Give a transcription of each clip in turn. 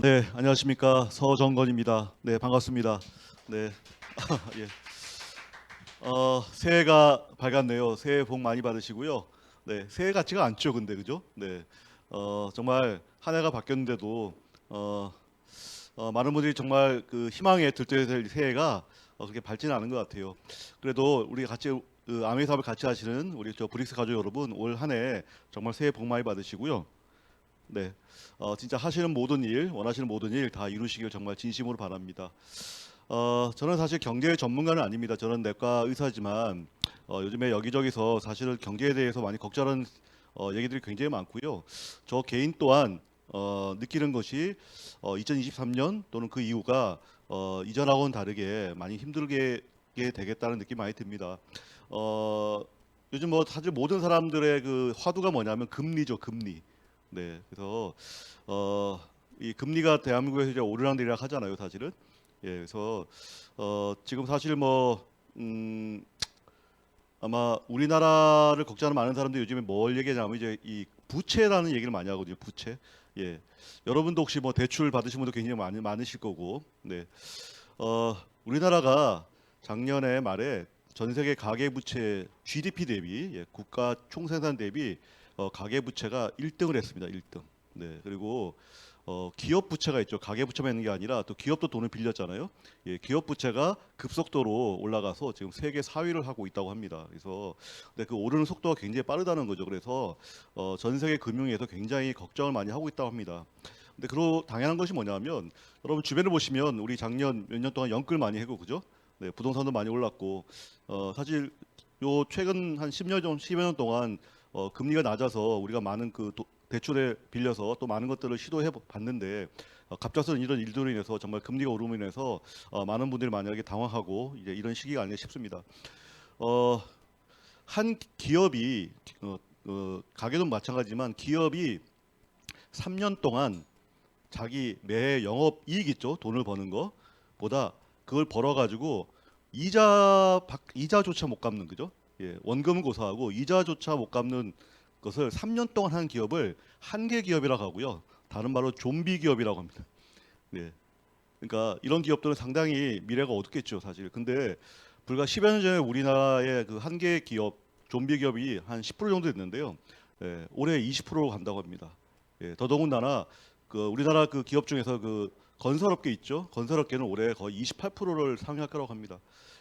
네, 안녕하십니까. 서정건입니다. 네, 반갑습니다. 네, 예. 새해가 밝았네요. 새해 복 많이 받으시고요. 네, 새해 같지가 않죠, 근데 그죠? 네, 정말 한 해가 바뀌었는데도 어, 많은 분들이 정말 그 희망에 들떠야 될 새해가 그렇게 밝지는 않은 것 같아요. 그래도 우리 같이 아메 사업을 같이 하시는 우리 저 브릭스 가족 여러분, 올 한 해 정말 새해 복 많이 받으시고요. 네, 진짜 하시는 모든 일, 원하시는 모든 일 다 이루시길 정말 진심으로 바랍니다. 저는 사실 경제 전문가는 아닙니다. 저는 내과 의사지만 요즘에 여기저기서 사실은 경제에 대해서 많이 걱정하는 얘기들이 굉장히 많고요. 저 개인 또한 느끼는 것이 2023년 또는 그 이후가 이전하고는 다르게 많이 힘들게 되겠다는 느낌이 많이 듭니다. 어, 요즘 뭐 사실 모든 사람들의 그 화두가 뭐냐면 금리죠, 금리. 네, 그래서 어, 이 금리가 대한민국에서 이제 오르락내리락 하잖아요, 사실은. 예, 그래서 지금 사실 뭐 아마 우리나라를 걱정하는 많은 사람들이 요즘에 뭘 얘기하냐면 이제 이 부채라는 얘기를 많이 하거든요, 부채. 예, 여러분도 혹시 뭐 대출 받으신 분도 굉장히 많으실 거고, 네, 어, 우리나라가 작년에 말에 전 세계 가계 부채 GDP 대비 국가 총생산 대비 가계 부채가 1등을 했습니다. 1등. 네. 그리고 기업 부채가 있죠. 가계 부채만 있는 게 아니라 또 기업도 돈을 빌렸잖아요. 예, 기업 부채가 급속도로 올라가서 지금 세계 4위를 하고 있다고 합니다. 그래서 근데 그 오르는 속도가 굉장히 빠르다는 거죠. 그래서 전 세계 금융위에서 굉장히 걱정을 많이 하고 있다고 합니다. 근데 그로 당연한 것이 뭐냐면 여러분 주변을 보시면 우리 작년 몇 년 동안 연끌 많이 하고 그죠? 네, 부동산도 많이 올랐고 사실 요 최근 한 10여 년 동안 금리가 낮아서 우리가 많은 그 대출에 빌려서 또 많은 것들을 시도해 봤는데 갑작스러운 이런 일들로 인해서 정말 금리가 오름으로 인해서 많은 분들이 만약에 당황하고 이제 이런 시기가 아니라 싶습니다. 어, 한 기업이 가게도 마찬가지지만 기업이 3년 동안 자기 매 영업 이익 있죠. 돈을 버는 거보다 그걸 벌어가지고 이자조차 못 갚는 거죠. 예, 원금은 고사하고 이자조차 못 갚는 것을 3년 동안 한 기업을 한계 기업이라고 하고요. 다른 말로 좀비 기업이라고 합니다. 네, 그러니까 이런 기업들은 상당히 미래가 어둡겠죠, 사실. 근데 불과 10여 년 전에 우리나라의 그 한계 기업, 좀비 기업이 한 10% 정도 됐는데요. 예, 올해 20%로 간다고 합니다. 예, 더더군다나 그 우리나라 그 기업 중에서 그 건설업계 있죠. 건설업계는 올해 거의 28%를 상회할 거라고 합니다.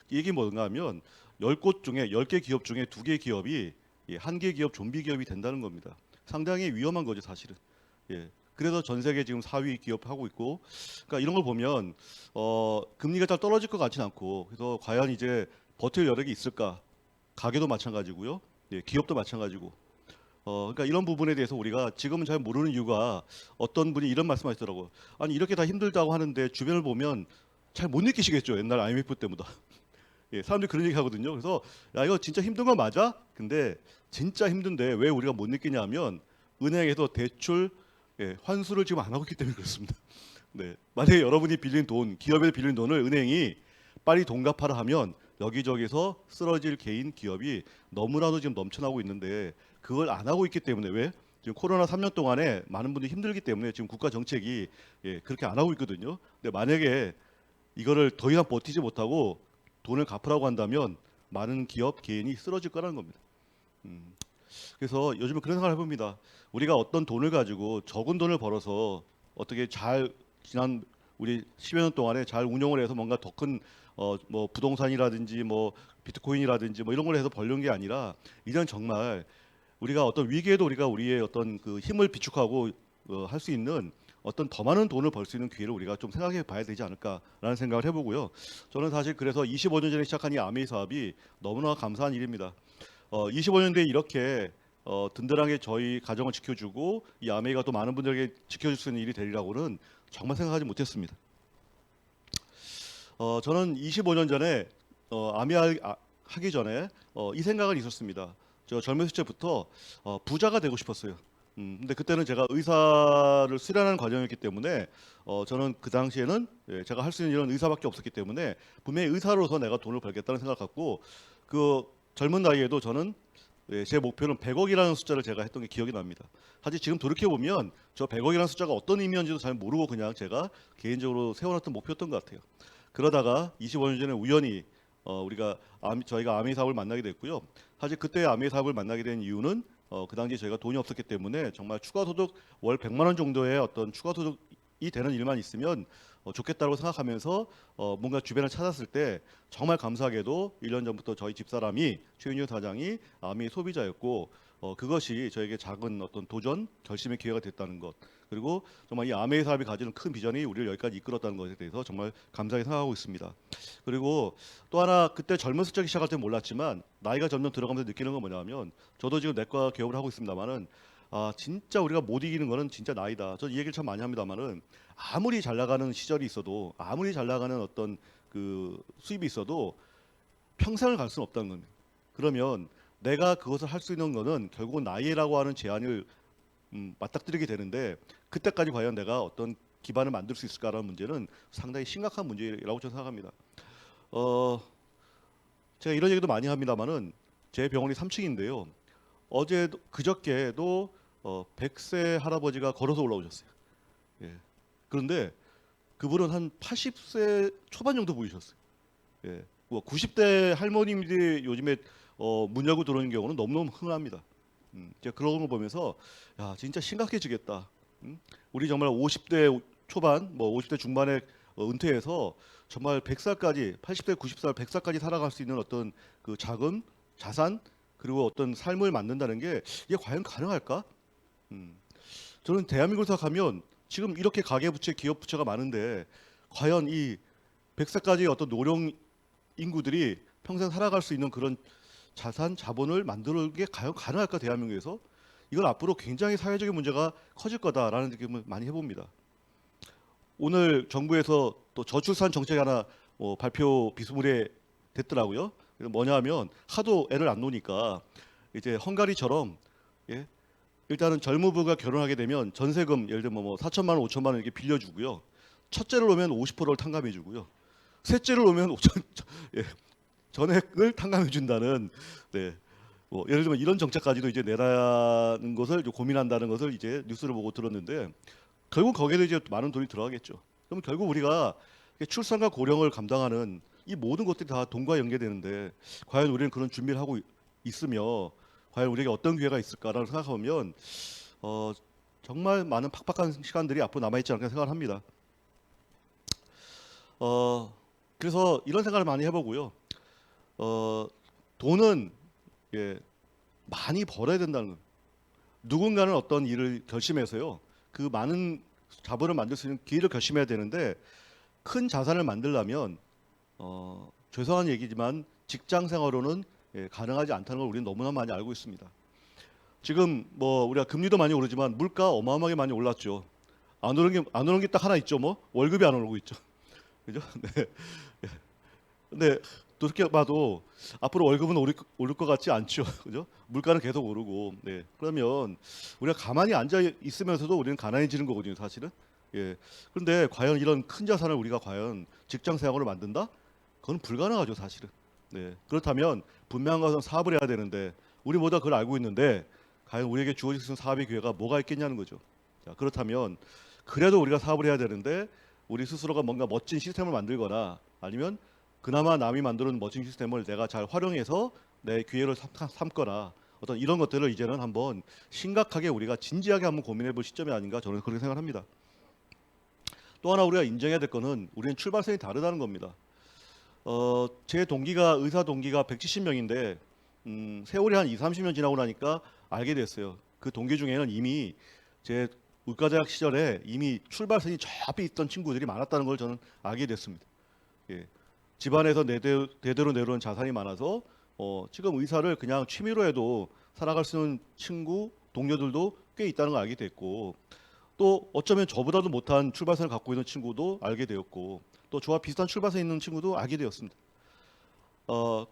이게 뭔가 하면 10곳 중에 10개 기업 중에 2개 기업이 한계 기업, 좀비 기업이 된다는 겁니다. 상당히 위험한 거죠, 사실은. 예. 그래서 전 세계 지금 4위 기업 하고 있고, 그러니까 이런 걸 보면 금리가 잘 떨어질 것 같지는 않고, 그래서 과연 이제 버틸 여력이 있을까? 가게도 마찬가지고요, 예, 기업도 마찬가지고. 그러니까 이런 부분에 대해서 우리가 지금은 잘 모르는 이유가 어떤 분이 이런 말씀하시더라고요. 아니 이렇게 다 힘들다고 하는데 주변을 보면 잘 못 느끼시겠죠. 옛날 IMF 때보다. 예, 사람들이 그런 얘기 하거든요. 그래서 야 이거 진짜 힘든 거 맞아? 근데 진짜 힘든데 왜 우리가 못 느끼냐면 은행에서 대출 환수를 지금 안 하고 있기 때문에 그렇습니다. 네, 만약에 여러분이 빌린 돈, 기업에 빌린 돈을 은행이 빨리 돈 갚아라 하면 여기저기서 쓰러질 개인 기업이 너무나도 지금 넘쳐나고 있는데 그걸 안 하고 있기 때문에 왜? 지금 코로나 3년 동안에 많은 분들이 힘들기 때문에 지금 국가 정책이 그렇게 안 하고 있거든요. 근데 만약에 이거를 더 이상 버티지 못하고 돈을 갚으라고 한다면 많은 기업 개인이 쓰러질 거라는 겁니다. 음, 그래서 요즘에 그런 생각을 해봅니다. 우리가 어떤 돈을 가지고 적은 돈을 벌어서 어떻게 잘 지난 우리 10여 년 동안에 잘 운용을 해서 뭔가 더 큰 뭐 부동산이라든지 뭐 비트코인이라든지 뭐 이런 걸 해서 벌려는 게 아니라 이제는 정말 우리가 어떤 위기에도 우리가 우리의 어떤 그 힘을 비축하고 할 수 있는 어떤 더 많은 돈을 벌 수 있는 기회를 우리가 좀 생각해 봐야 되지 않을까라는 생각을 해보고요. 저는 사실 그래서 25년 전에 시작한 이 아메이 사업이 너무나 감사한 일입니다. 25년 뒤에 이렇게 든든하게 저희 가정을 지켜주고 이 아메이가 또 많은 분들에게 지켜줄 수 있는 일이 되리라고는 정말 생각하지 못했습니다. 저는 25년 전에 하기 전에 이 생각은 있었습니다. 저 젊었을 때부터 부자가 되고 싶었어요. 근데 그때는 제가 의사를 수련하는 과정이었기 때문에 저는 그 당시에는 제가 할 수 있는 일은 의사밖에 없었기 때문에 분명히 의사로서 내가 돈을 벌겠다는 생각을 갖고 그 젊은 나이에도 저는 예, 제 목표는 100억이라는 숫자를 제가 했던 게 기억이 납니다. 사실 지금 돌이켜 보면 저 100억이라는 숫자가 어떤 의미인지도 잘 모르고 그냥 제가 개인적으로 세워놨던 목표였던 것 같아요. 그러다가 25년 전에 우연히 저희가 아미 사업을 만나게 됐고요. 사실 그때 아미 사업을 만나게 된 이유는 그 당시 저희가 돈이 없었기 때문에 정말 추가 소득 월 100만 원 정도의 어떤 추가 소득이 되는 일만 있으면 좋겠다고 생각하면서 뭔가 주변을 찾았을 때 정말 감사하게도 1년 전부터 저희 집사람이 최윤유 사장이 아미 소비자였고 그것이 저에게 작은 어떤 도전 결심의 기회가 됐다는 것, 그리고 정말 이 아메이 사업이 가지는 큰 비전이 우리를 여기까지 이끌었다는 것에 대해서 정말 감사하게 생각하고 있습니다. 그리고 또 하나, 그때 젊었을 적 시작할 때 몰랐지만 나이가 점점 들어가면서 느끼는 건 뭐냐면, 저도 지금 내과 개업을 하고 있습니다만은 진짜 우리가 못 이기는 거는 진짜 나이다. 저 이 얘기를 참 많이 합니다만은 아무리 잘 나가는 시절이 있어도, 아무리 잘 나가는 어떤 그 수입이 있어도 평생을 갈 수는 없다는 겁니다. 그러면 내가 그것을 할 수 있는 거는 결국은 나이라고 하는 제한을 맞닥뜨리게 되는데, 그때까지 과연 내가 어떤 기반을 만들 수 있을까라는 문제는 상당히 심각한 문제라고 저는 생각합니다. 제가 이런 얘기도 많이 합니다만은 제 병원이 3층인데요. 그저께도 100세 할아버지가 걸어서 올라오셨어요. 예. 그런데 그분은 한 80세 초반 정도 보이셨어요. 예. 뭐 90대 할머님들이 요즘에 문 열고 들어오는 경우는 너무너무 흔합니다. 제가 그런 걸 보면서 야, 진짜 심각해지겠다. 우리 정말 50대 초반, 뭐 50대 중반에 은퇴해서 정말 100살까지, 80대, 90살, 100살까지 살아갈 수 있는 어떤 그 자금, 자산, 그리고 어떤 삶을 만든다는 게 이게 과연 가능할까? 저는 대한민국을 생각하면 지금 이렇게 가계부채, 기업부채가 많은데 과연 이 100살까지 어떤 노령 인구들이 평생 살아갈 수 있는 그런 자산, 자본을 만드는 게 과연 가능할까, 대한민국에서? 이건 앞으로 굉장히 사회적인 문제가 커질 거다라는 느낌을 많이 해봅니다. 오늘 정부에서 또 저출산 정책 하나 발표 비스무리해 됐더라고요. 뭐냐 하면 하도 애를 안 놓으니까 이제 헝가리처럼, 예? 일단은 젊은부가 결혼하게 되면 전세금 예를 들면 뭐 4천만 원, 5천만 원 이렇게 빌려주고요. 첫째를 놓으면 50%를 탕감해주고요. 셋째를 놓으면 5천, 예, 전액을 탕감해준다는, 네. 뭐 예를 들면 이런 정책까지도 이제 내라는 것을 이제 고민한다는 것을 이제 뉴스를 보고 들었는데, 결국 거기에도 이제 많은 돈이 들어가겠죠. 그럼 결국 우리가 출산과 고령을 감당하는 이 모든 것들이 다 돈과 연계되는데, 과연 우리는 그런 준비를 하고 있으며 과연 우리에게 어떤 기회가 있을까라는 생각하면 정말 많은 팍팍한 시간들이 앞으로 남아있지 않을까 생각을 합니다. 그래서 이런 생각을 많이 해보고요. 돈은, 예, 많이 벌어야 된다는 거예요. 누군가는 어떤 일을 결심해서요, 그 많은 자본을 만들 수 있는 기회를 결심해야 되는데, 큰 자산을 만들려면 죄송한 얘기지만 직장 생활로는 가능하지 않다는 걸 우리는 너무나 많이 알고 있습니다. 지금 뭐 우리가 금리도 많이 오르지만 물가 어마어마하게 많이 올랐죠. 안 오른 게 딱 하나 있죠. 뭐 월급이 안 오르고 있죠. 그죠? 네. 근데 그렇게 봐도 앞으로 월급은 오를 것 같지 않죠. 그죠? 물가는 계속 오르고. 네. 그러면 우리가 가만히 앉아 있으면서도 우리는 가난해지는 거거든요, 사실은. 예. 그런데 과연 이런 큰 자산을 우리가 과연 직장 생활로 만든다? 그건 불가능하죠, 사실은. 네. 그렇다면 분명한 것은 사업을 해야 되는데, 우리 모두 그걸 알고 있는데 과연 우리에게 주어질 수 있는 사업의 기회가 뭐가 있겠냐는 거죠. 자, 그렇다면 그래도 우리가 사업을 해야 되는데 우리 스스로가 뭔가 멋진 시스템을 만들거나, 아니면 그나마 남이 만드는 멋진 시스템을 내가 잘 활용해서 내 기회를 삼거나, 어떤 이런 것들을 이제는 한번 심각하게 우리가 진지하게 한번 고민해 볼 시점이 아닌가, 저는 그렇게 생각합니다. 또 하나 우리가 인정해야 될 거는 우리는 출발선이 다르다는 겁니다. 제 동기가, 의사 동기가 170명인데 세월이 한 2, 30년 지나고 나니까 알게 됐어요. 그 동기 중에는 이미 제 의과대학 시절에 이미 출발선이 저 앞에 있던 친구들이 많았다는 걸 저는 알게 됐습니다. 예. 집안에서 대대로 내려온 자산이 많아서 지금 의사를 그냥 취미로 해도 살아갈 수 있는 친구, 동료들도 꽤 있다는 걸 알게 됐고, 또 어쩌면 저보다도 못한 출발선을 갖고 있는 친구도 알게 되었고, 또 저와 비슷한 출발선에 있는 친구도 알게 되었습니다.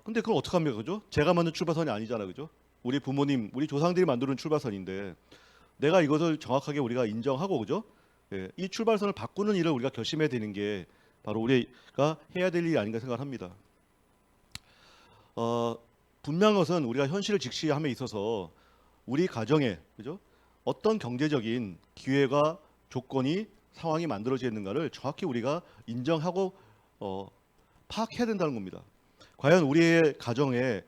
근데 그걸 어떻게 합니까, 그죠? 제가 만든 출발선이 아니잖아요, 그죠? 우리 부모님, 우리 조상들이 만드는 출발선인데 내가 이것을 정확하게 우리가 인정하고, 그죠? 예, 이 출발선을 바꾸는 일을 우리가 결심해야 되는 게 바로 우리가 해야 될 일이 아닌가 생각합니다. 분명한 것은 우리가 현실을 직시함에 있어서 우리 가정에 그죠? 어떤 경제적인 기회가 조건이 상황이 만들어지는가를 정확히 우리가 인정하고 파악해야 된다는 겁니다. 과연 우리의 가정에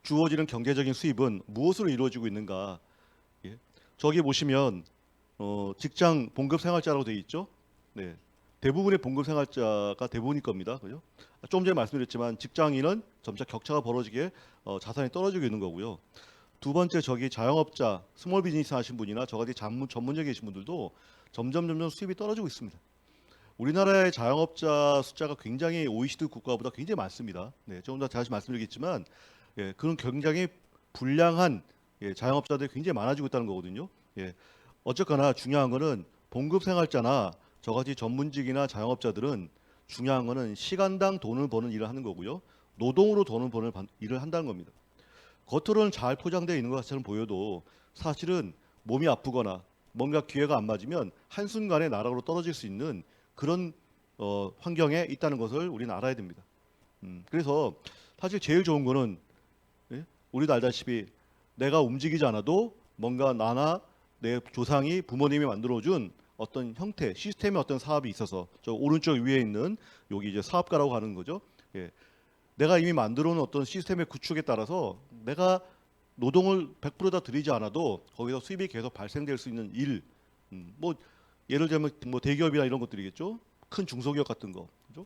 주어지는 경제적인 수입은 무엇으로 이루어지고 있는가? 예. 저기 보시면 직장 봉급 생활자라고 되어 있죠. 네. 대부분의 봉급 생활자가 대부분일 겁니다. 그죠? 좀 전에 말씀드렸지만 직장인은 점차 격차가 벌어지게 자산이 떨어지고 있는 거고요. 두 번째 저기 자영업자, 스몰 비즈니스 하신 분이나 저같이 전문직에 계신 분들도 점점 수입이 떨어지고 있습니다. 우리나라의 자영업자 숫자가 굉장히 OECD 국가보다 굉장히 많습니다. 네, 조금 더 다시 말씀드리겠지만 그런 굉장히 불량한 자영업자들이 굉장히 많아지고 있다는 거거든요. 어쨌거나 중요한 거는 봉급 생활자나 저같이 전문직이나 자영업자들은 중요한 거는 시간당 돈을 버는 일을 하는 거고요. 노동으로 돈을 버는 일을 한다는 겁니다. 겉으로는 잘 포장되어 있는 것처럼 보여도 사실은 몸이 아프거나 뭔가 기회가 안 맞으면 한순간에 나락으로 떨어질 수 있는 그런 환경에 있다는 것을 우리는 알아야 됩니다. 그래서 사실 제일 좋은 거는 우리도 알다시피 내가 움직이지 않아도 뭔가 나나 내 조상이 부모님이 만들어준 어떤 형태, 시스템의 어떤 사업이 있어서 저 오른쪽 위에 있는 여기 이제 사업가라고 하는 거죠. 내가 이미 만들어 놓은 어떤 시스템의 구축에 따라서 내가 노동을 100%다 들이지 않아도 거기서 수입이 계속 발생될 수 있는 일, 뭐 예를 들면 뭐 대기업이나 이런 것들이겠죠. 큰 중소기업 같은 거, 그죠?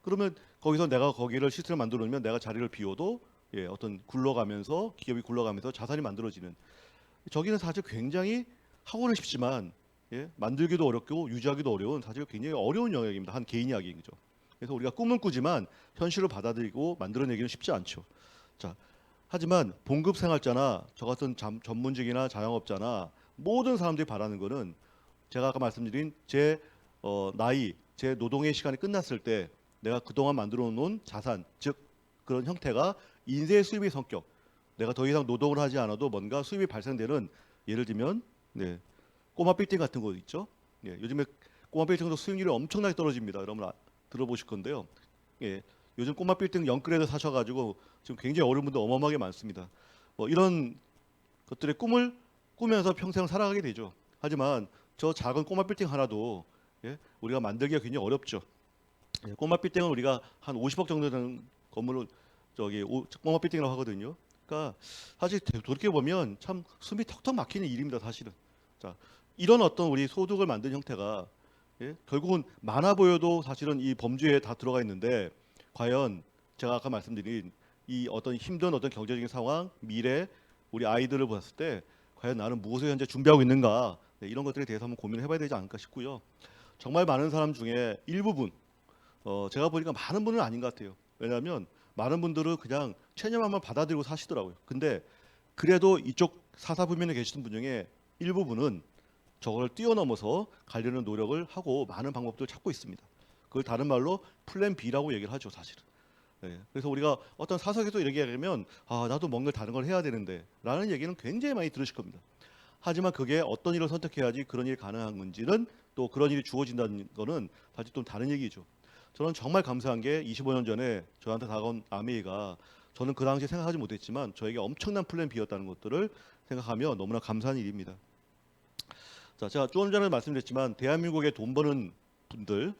그러면 거기서 내가 거기를 시스템을 만들어 놓으면 내가 자리를 비워도 어떤 굴러가면서 기업이 굴러가면서 자산이 만들어지는. 저기는 사실 굉장히 하고는 싶지만 만들기도 어렵고 유지하기도 어려운 사실 굉장히 어려운 영역입니다. 한 개인 이야기죠. 그래서 우리가 꿈은 꾸지만 현실을 받아들이고 만들어내기는 쉽지 않죠. 자, 하지만 봉급 생활자나 저 같은 전문직이나 자영업자나 모든 사람들이 바라는 거는 제가 아까 말씀드린 제 나이, 제 노동의 시간이 끝났을 때 내가 그동안 만들어 놓은 자산, 즉 그런 형태가 인쇄 수입의 성격, 내가 더 이상 노동을 하지 않아도 뭔가 수입이 발생되는 예를 들면 꼬마 빌딩 같은 거 있죠. 요즘에 꼬마 빌딩도 수익률이 엄청나게 떨어집니다. 여러분 들어보실 건데요. 요즘 꼬마 빌딩 영끌에서 사셔가지고 지금 굉장히 어려운 분들 어마어마하게 많습니다. 이런 것들의 꿈을 꾸면서 평생 살아가게 되죠. 하지만 저 작은 꼬마 빌딩 하나도 우리가 만들기가 굉장히 어렵죠. 꼬마 빌딩은 우리가 한 50억 정도 되는 건물을 저기 꼬마 빌딩이라고 하거든요. 그러니까 사실 돌이켜 보면 참 숨이 턱턱 막히는 일입니다. 사실은. 자, 이런 어떤 우리 소득을 만든 형태가 결국은 많아 보여도 사실은 이 범주에 다 들어가 있는데 과연 제가 아까 말씀드린 이 어떤 힘든 어떤 경제적인 상황, 미래, 우리 아이들을 봤을 때 과연 나는 무엇을 현재 준비하고 있는가 이런 것들에 대해서 한번 고민을 해봐야 되지 않을까 싶고요. 정말 많은 사람 중에 일부분 제가 보니까 많은 분은 아닌 것 같아요. 왜냐하면 많은 분들은 그냥 체념함만 받아들이고 사시더라고요. 근데 그래도 이쪽 사사부면에 계시는 분 중에 일부분은 저걸 뛰어넘어서 가려는 노력을 하고 많은 방법들을 찾고 있습니다. 그걸 다른 말로 플랜 B라고 얘기를 하죠, 사실은. 그래서 우리가 어떤 사석에서 이렇게 얘기하면 나도 뭔가 다른 걸 해야 되는데 라는 얘기는 굉장히 많이 들으실 겁니다. 하지만 그게 어떤 일을 선택해야지 그런 일이 가능한 건지는 또 그런 일이 주어진다는 거는 사실 또 다른 얘기죠. 저는 정말 감사한 게 25년 전에 저한테 다가온 아메이가 저는 그 당시에 생각하지 못했지만 저에게 엄청난 플랜 B였다는 것들을 생각하며 너무나 감사한 일입니다. 자, 제가 좀 전에 말씀드렸지만 대한민국에 돈 버는 분들,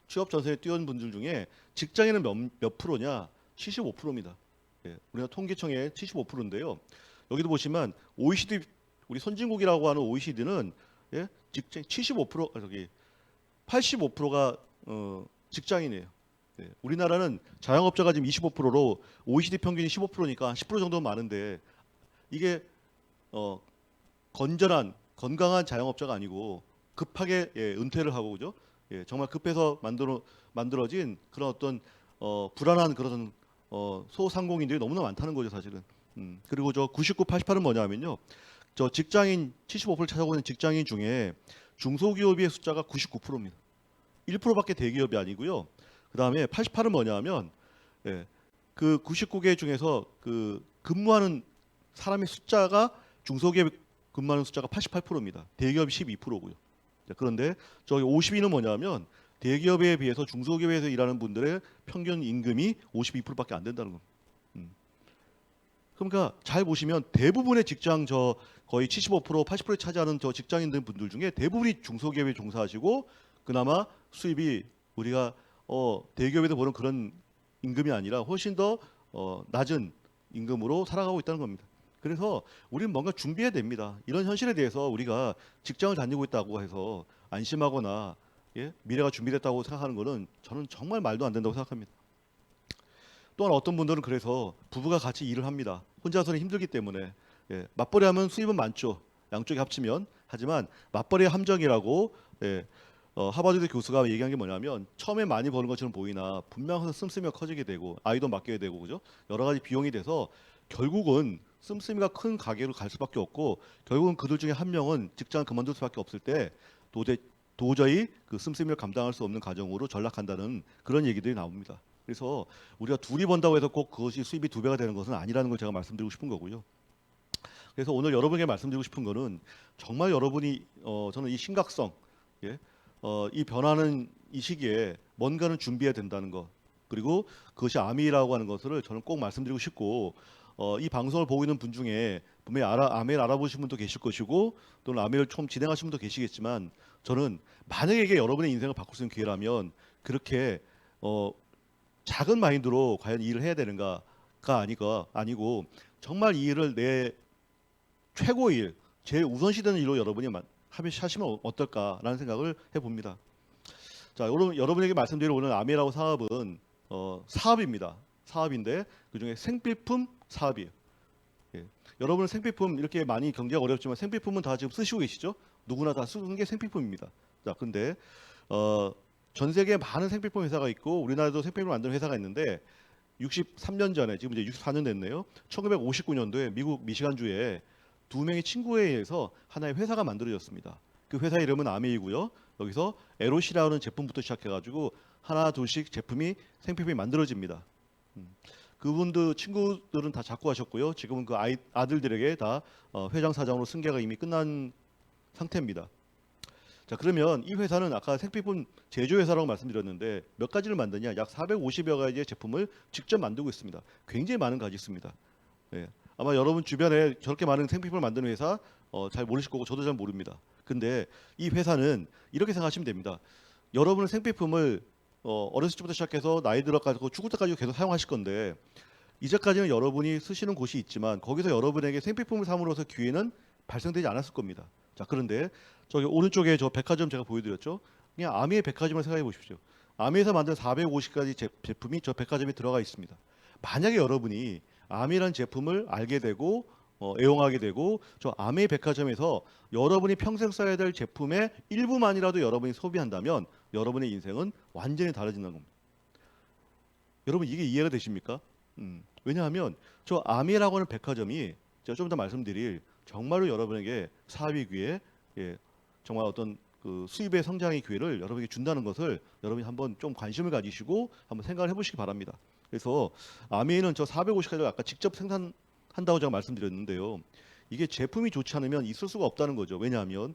취업 전선에 뛰어든 분들 중에 직장인은 몇 프로냐? 75%입니다. 우리나라 통계청의 75%인데요. 여기도 보시면 OECD 우리 선진국이라고 하는 OECD는 직장 75% 저기 85%가 직장인이에요. 우리나라는 자영업자가 지금 25%로 OECD 평균이 15%니까 10% 정도 많은데 이게 건강한 자영업자가 아니고 급하게 은퇴를 하고 그죠? 정말 급해서 만들어진 그런 어떤 불안한 그런 소상공인들이 너무나 많다는 거죠, 사실은. 그리고 저 99, 88은 뭐냐면요. 저 직장인 75%를 찾아오고 있는 직장인 중에 중소기업의 숫자가 99%입니다. 1%밖에 대기업이 아니고요. 그다음에 88은 뭐냐면 그 99개 중에서 그 근무하는 사람의 숫자가 중소기업 근무하는 숫자가 88%입니다. 대기업이 12%고요. 그런데 저기 52는 뭐냐면 대기업에 비해서 중소기업에서 일하는 분들의 평균 임금이 52%밖에 안 된다는 겁니다. 그러니까 잘 보시면 대부분의 직장 거의 75% 80% 차지하는 저 직장인들 분들 중에 대부분이 중소기업에 종사하시고 그나마 수입이 우리가 대기업에도 보는 그런 임금이 아니라 훨씬 더 낮은 임금으로 살아가고 있다는 겁니다. 그래서 우리는 뭔가 준비해야 됩니다. 이런 현실에 대해서 우리가 직장을 다니고 있다고 해서 안심하거나 예? 미래가 준비됐다고 생각하는 것은 저는 정말 말도 안 된다고 생각합니다. 또한 어떤 분들은 그래서 부부가 같이 일을 합니다. 혼자서는 힘들기 때문에 맞벌이 하면 수입은 많죠. 양쪽이 합치면. 하지만 맞벌이의 함정이라고 하버드 교수가 얘기한 게 뭐냐면 처음에 많이 버는 것처럼 보이나 분명 씀씀이가 커지게 되고 아이도 맡게 되고 그죠? 여러 가지 비용이 돼서 결국은 씀씀이가 큰 가게로 갈 수밖에 없고 결국은 그들 중에 한 명은 직장을 그만둘 수밖에 없을 때 도저히 그 씀씀이를 감당할 수 없는 가정으로 전락한다는 그런 얘기들이 나옵니다. 그래서 우리가 둘이 번다고 해서 꼭 그것이 수입이 2배가 되는 것은 아니라는 걸 제가 말씀드리고 싶은 거고요. 그래서 오늘 여러분에게 말씀드리고 싶은 거는 정말 여러분이 저는 이 심각성, 예? 이 변화는 이 시기에 뭔가는 준비해야 된다는 것 그리고 그것이 암이라고 하는 것을 저는 꼭 말씀드리고 싶고 이 방송을 보고 있는 분 중에 분명히 암을 알아보신 분도 계실 것이고 또는 암을 처음 진행하신 분도 계시겠지만 저는 만약에 이게 여러분의 인생을 바꿀 수 있는 기회라면 그렇게 작은 마인드로 과연 이 일을 해야 되는가가 아니고 정말 이 일을 내 최고의 일, 제일 우선시되는 일로 여러분이 하시면 어떨까라는 생각을 해봅니다. 자, 여러분에게 말씀드릴 오늘 아미라고 사업은 사업입니다. 사업인데 그중에 생필품 사업이에요. 예. 여러분은 생필품 이렇게 많이 경제가 어렵지만 생필품은 다 지금 쓰시고 계시죠? 누구나 다 쓰는 게 생필품입니다. 자, 근데 전 세계에 많은 생필품 회사가 있고 우리나라도 생필품을 만드는 회사가 있는데 63년 전에 지금 이제 64년 됐네요. 1959년도에 미국 미시간주에 두 명의 친구에 의해서 하나의 회사가 만들어졌습니다. 그 회사 이름은 아메이고요. 여기서 에롯이라는 제품부터 시작해가지고 하나 둘씩 생필품이 만들어집니다. 그분들 친구들은 다 작고하셨고요. 지금은 그 아들들에게 다 회장 사장으로 승계가 이미 끝난 상태입니다. 자, 그러면 이 회사는 아까 생필품 제조회사라고 말씀드렸는데 몇 가지를 만드냐? 약 450여 가지의 제품을 직접 만들고 있습니다. 굉장히 많은 가지 있습니다. 예. 아마 여러분 주변에 저렇게 많은 생필품을 만드는 회사 잘 모르실 거고 저도 잘 모릅니다. 근데 이 회사는 이렇게 생각하시면 됩니다. 여러분은 생필품을 어렸을 때부터 시작해서 나이 들어가지고 죽을 때까지 계속 사용하실 건데 이제까지는 여러분이 쓰시는 곳이 있지만 거기서 여러분에게 생필품을 삼으로서 기회는 발생되지 않았을 겁니다. 자, 그런데 저기 오른쪽에 저 백화점 제가 보여드렸죠. 그냥 아미의 백화점을 생각해 보십시오. 아미에서 만든 450가지 제품이 저 백화점에 들어가 있습니다. 만약에 여러분이 아미라는 제품을 알게 되고 애용하게 되고 저 아미 백화점에서 여러분이 평생 써야 될 제품의 일부만이라도 여러분이 소비한다면 여러분의 인생은 완전히 달라진다는 겁니다. 여러분 이게 이해가 되십니까? 왜냐하면 저 아미라고 하는 백화점이 제가 좀 더 말씀드릴 정말로 여러분에게 사업의 기회, 정말 어떤 그 수입의 성장의 기회를 여러분에게 준다는 것을 여러분이 한번 좀 관심을 가지시고 한번 생각을 해보시기 바랍니다. 그래서 아미는 저 450가지를 아까 직접 생산한다고 제가 말씀드렸는데요. 이게 제품이 좋지 않으면 있을 수가 없다는 거죠. 왜냐하면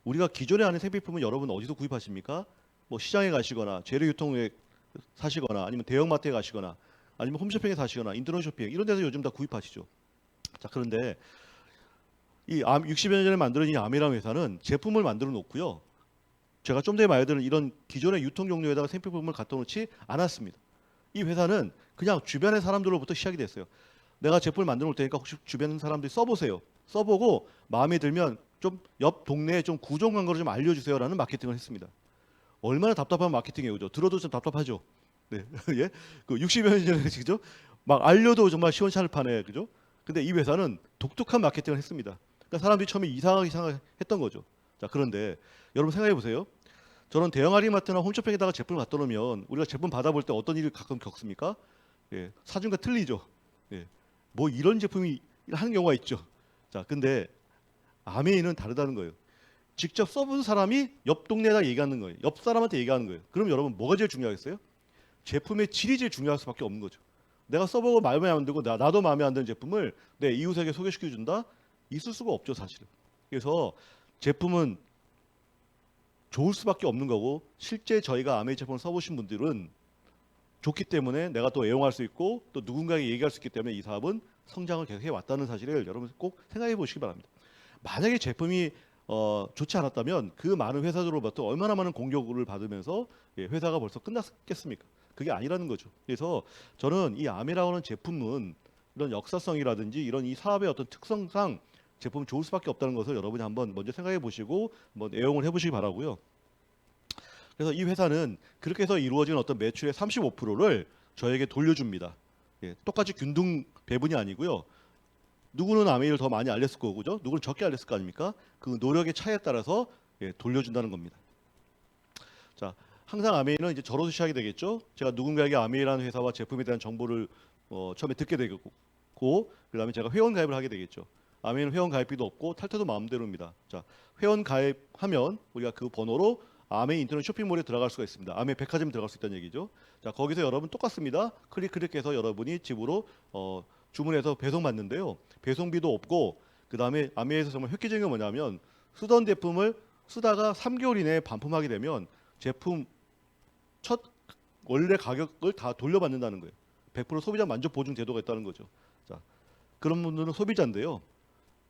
우리가 기존에 아는 생필품은 여러분 어디서 구입하십니까? 뭐 시장에 가시거나 재료 유통에 사시거나 아니면 대형마트에 가시거나 아니면 홈쇼핑에 사시거나 인터넷 쇼핑 이런 데서 요즘 다 구입하시죠. 자, 그런데 이 60여 년 전에 만들어진 아미라는 회사는 제품을 만들어 놓고요. 제가 좀 전에 말드린 이런 기존의 유통 종류에다가 생필품을 갖다 놓지 않았습니다. 이 회사는 그냥 주변의 사람들로부터 시작이 됐어요. 내가 제품을 만들어 놓을 테니까 혹시 주변 사람들이 써보세요. 써보고 마음에 들면 좀 옆 동네에 좀 구종 광고를 좀 알려주세요라는 마케팅을 했습니다. 얼마나 답답한 마케팅이에요, 그죠? 들어도 좀 답답하죠. 네, 예, 그 60여 년 전에 그죠? 막 알려도 정말 시원찮을 판에 그죠? 근데 이 회사는 독특한 마케팅을 했습니다. 그러니까 사람들이 처음에 이상하게 했던 거죠. 자, 그런데 여러분 생각해 보세요. 저런 대형 할인마트나 홈쇼핑에다가 제품을 갖다 놓으면 우리가 제품 받아볼 때 어떤 일을 가끔 겪습니까? 예, 사진과 틀리죠. 예, 뭐 이런 제품이 하는 경우가 있죠. 자, 근데 아메이는 다르다는 거예요. 직접 써본 사람이 옆 동네에다 얘기하는 거예요. 옆 사람한테 얘기하는 거예요. 그럼 여러분 뭐가 제일 중요하겠어요? 제품의 질이 제일 중요할 수밖에 없는 거죠. 내가 써보고 마음에 안 들고 나도 마음에 안 드는 제품을 내 이웃에게 소개시켜준다? 있을 수가 없죠, 사실은. 그래서 제품은 좋을 수밖에 없는 거고 실제 저희가 아메이 제품을 써보신 분들은 좋기 때문에 내가 또 애용할 수 있고 또 누군가에게 얘기할 수 있기 때문에 이 사업은 성장을 계속 해왔다는 사실을 여러분 꼭 생각해 보시기 바랍니다. 만약에 제품이 좋지 않았다면 그 많은 회사들로부터 얼마나 많은 공격을 받으면서 회사가 벌써 끝났겠습니까? 그게 아니라는 거죠. 그래서 저는 이 아메라고 하는 제품은 이런 역사성이라든지 이런 이 사업의 어떤 특성상 제품이 좋을 수밖에 없다는 것을 여러분이 한번 먼저 생각해 보시고 한번 애용을 해보시기 바라고요. 그래서 이 회사는 그렇게 해서 이루어진 어떤 매출의 35%를 저에게 돌려줍니다. 똑같이 균등 배분이 아니고요. 누구는 아메이를 더 많이 알렸을 거고, 그죠? 누구는 적게 알렸을 거 아닙니까? 그 노력의 차이에 따라서 돌려준다는 겁니다. 자, 항상 아메이는 이제 저로서 시작이 되겠죠. 제가 누군가에게 아메이라는 회사와 제품에 대한 정보를 처음에 듣게 되겠고, 그다음에 제가 회원 가입을 하게 되겠죠. 아메이는 회원 가입비도 없고 탈퇴도 마음대로입니다. 자, 회원 가입하면 우리가 그 번호로 아메이 인터넷 쇼핑몰에 들어갈 수가 있습니다. 아메이 백화점에 들어갈 수 있다는 얘기죠. 자, 거기서 여러분 똑같습니다. 클릭해서 여러분이 집으로 주문해서 배송받는데요. 배송비도 없고 그다음에 아메이에서 정말 획기적인 게 뭐냐면 쓰던 제품을 쓰다가 3개월 이내에 반품하게 되면 제품 첫 원래 가격을 다 돌려받는다는 거예요. 100% 소비자 만족 보증 제도가 있다는 거죠. 자, 그런 분들은 소비자인데요.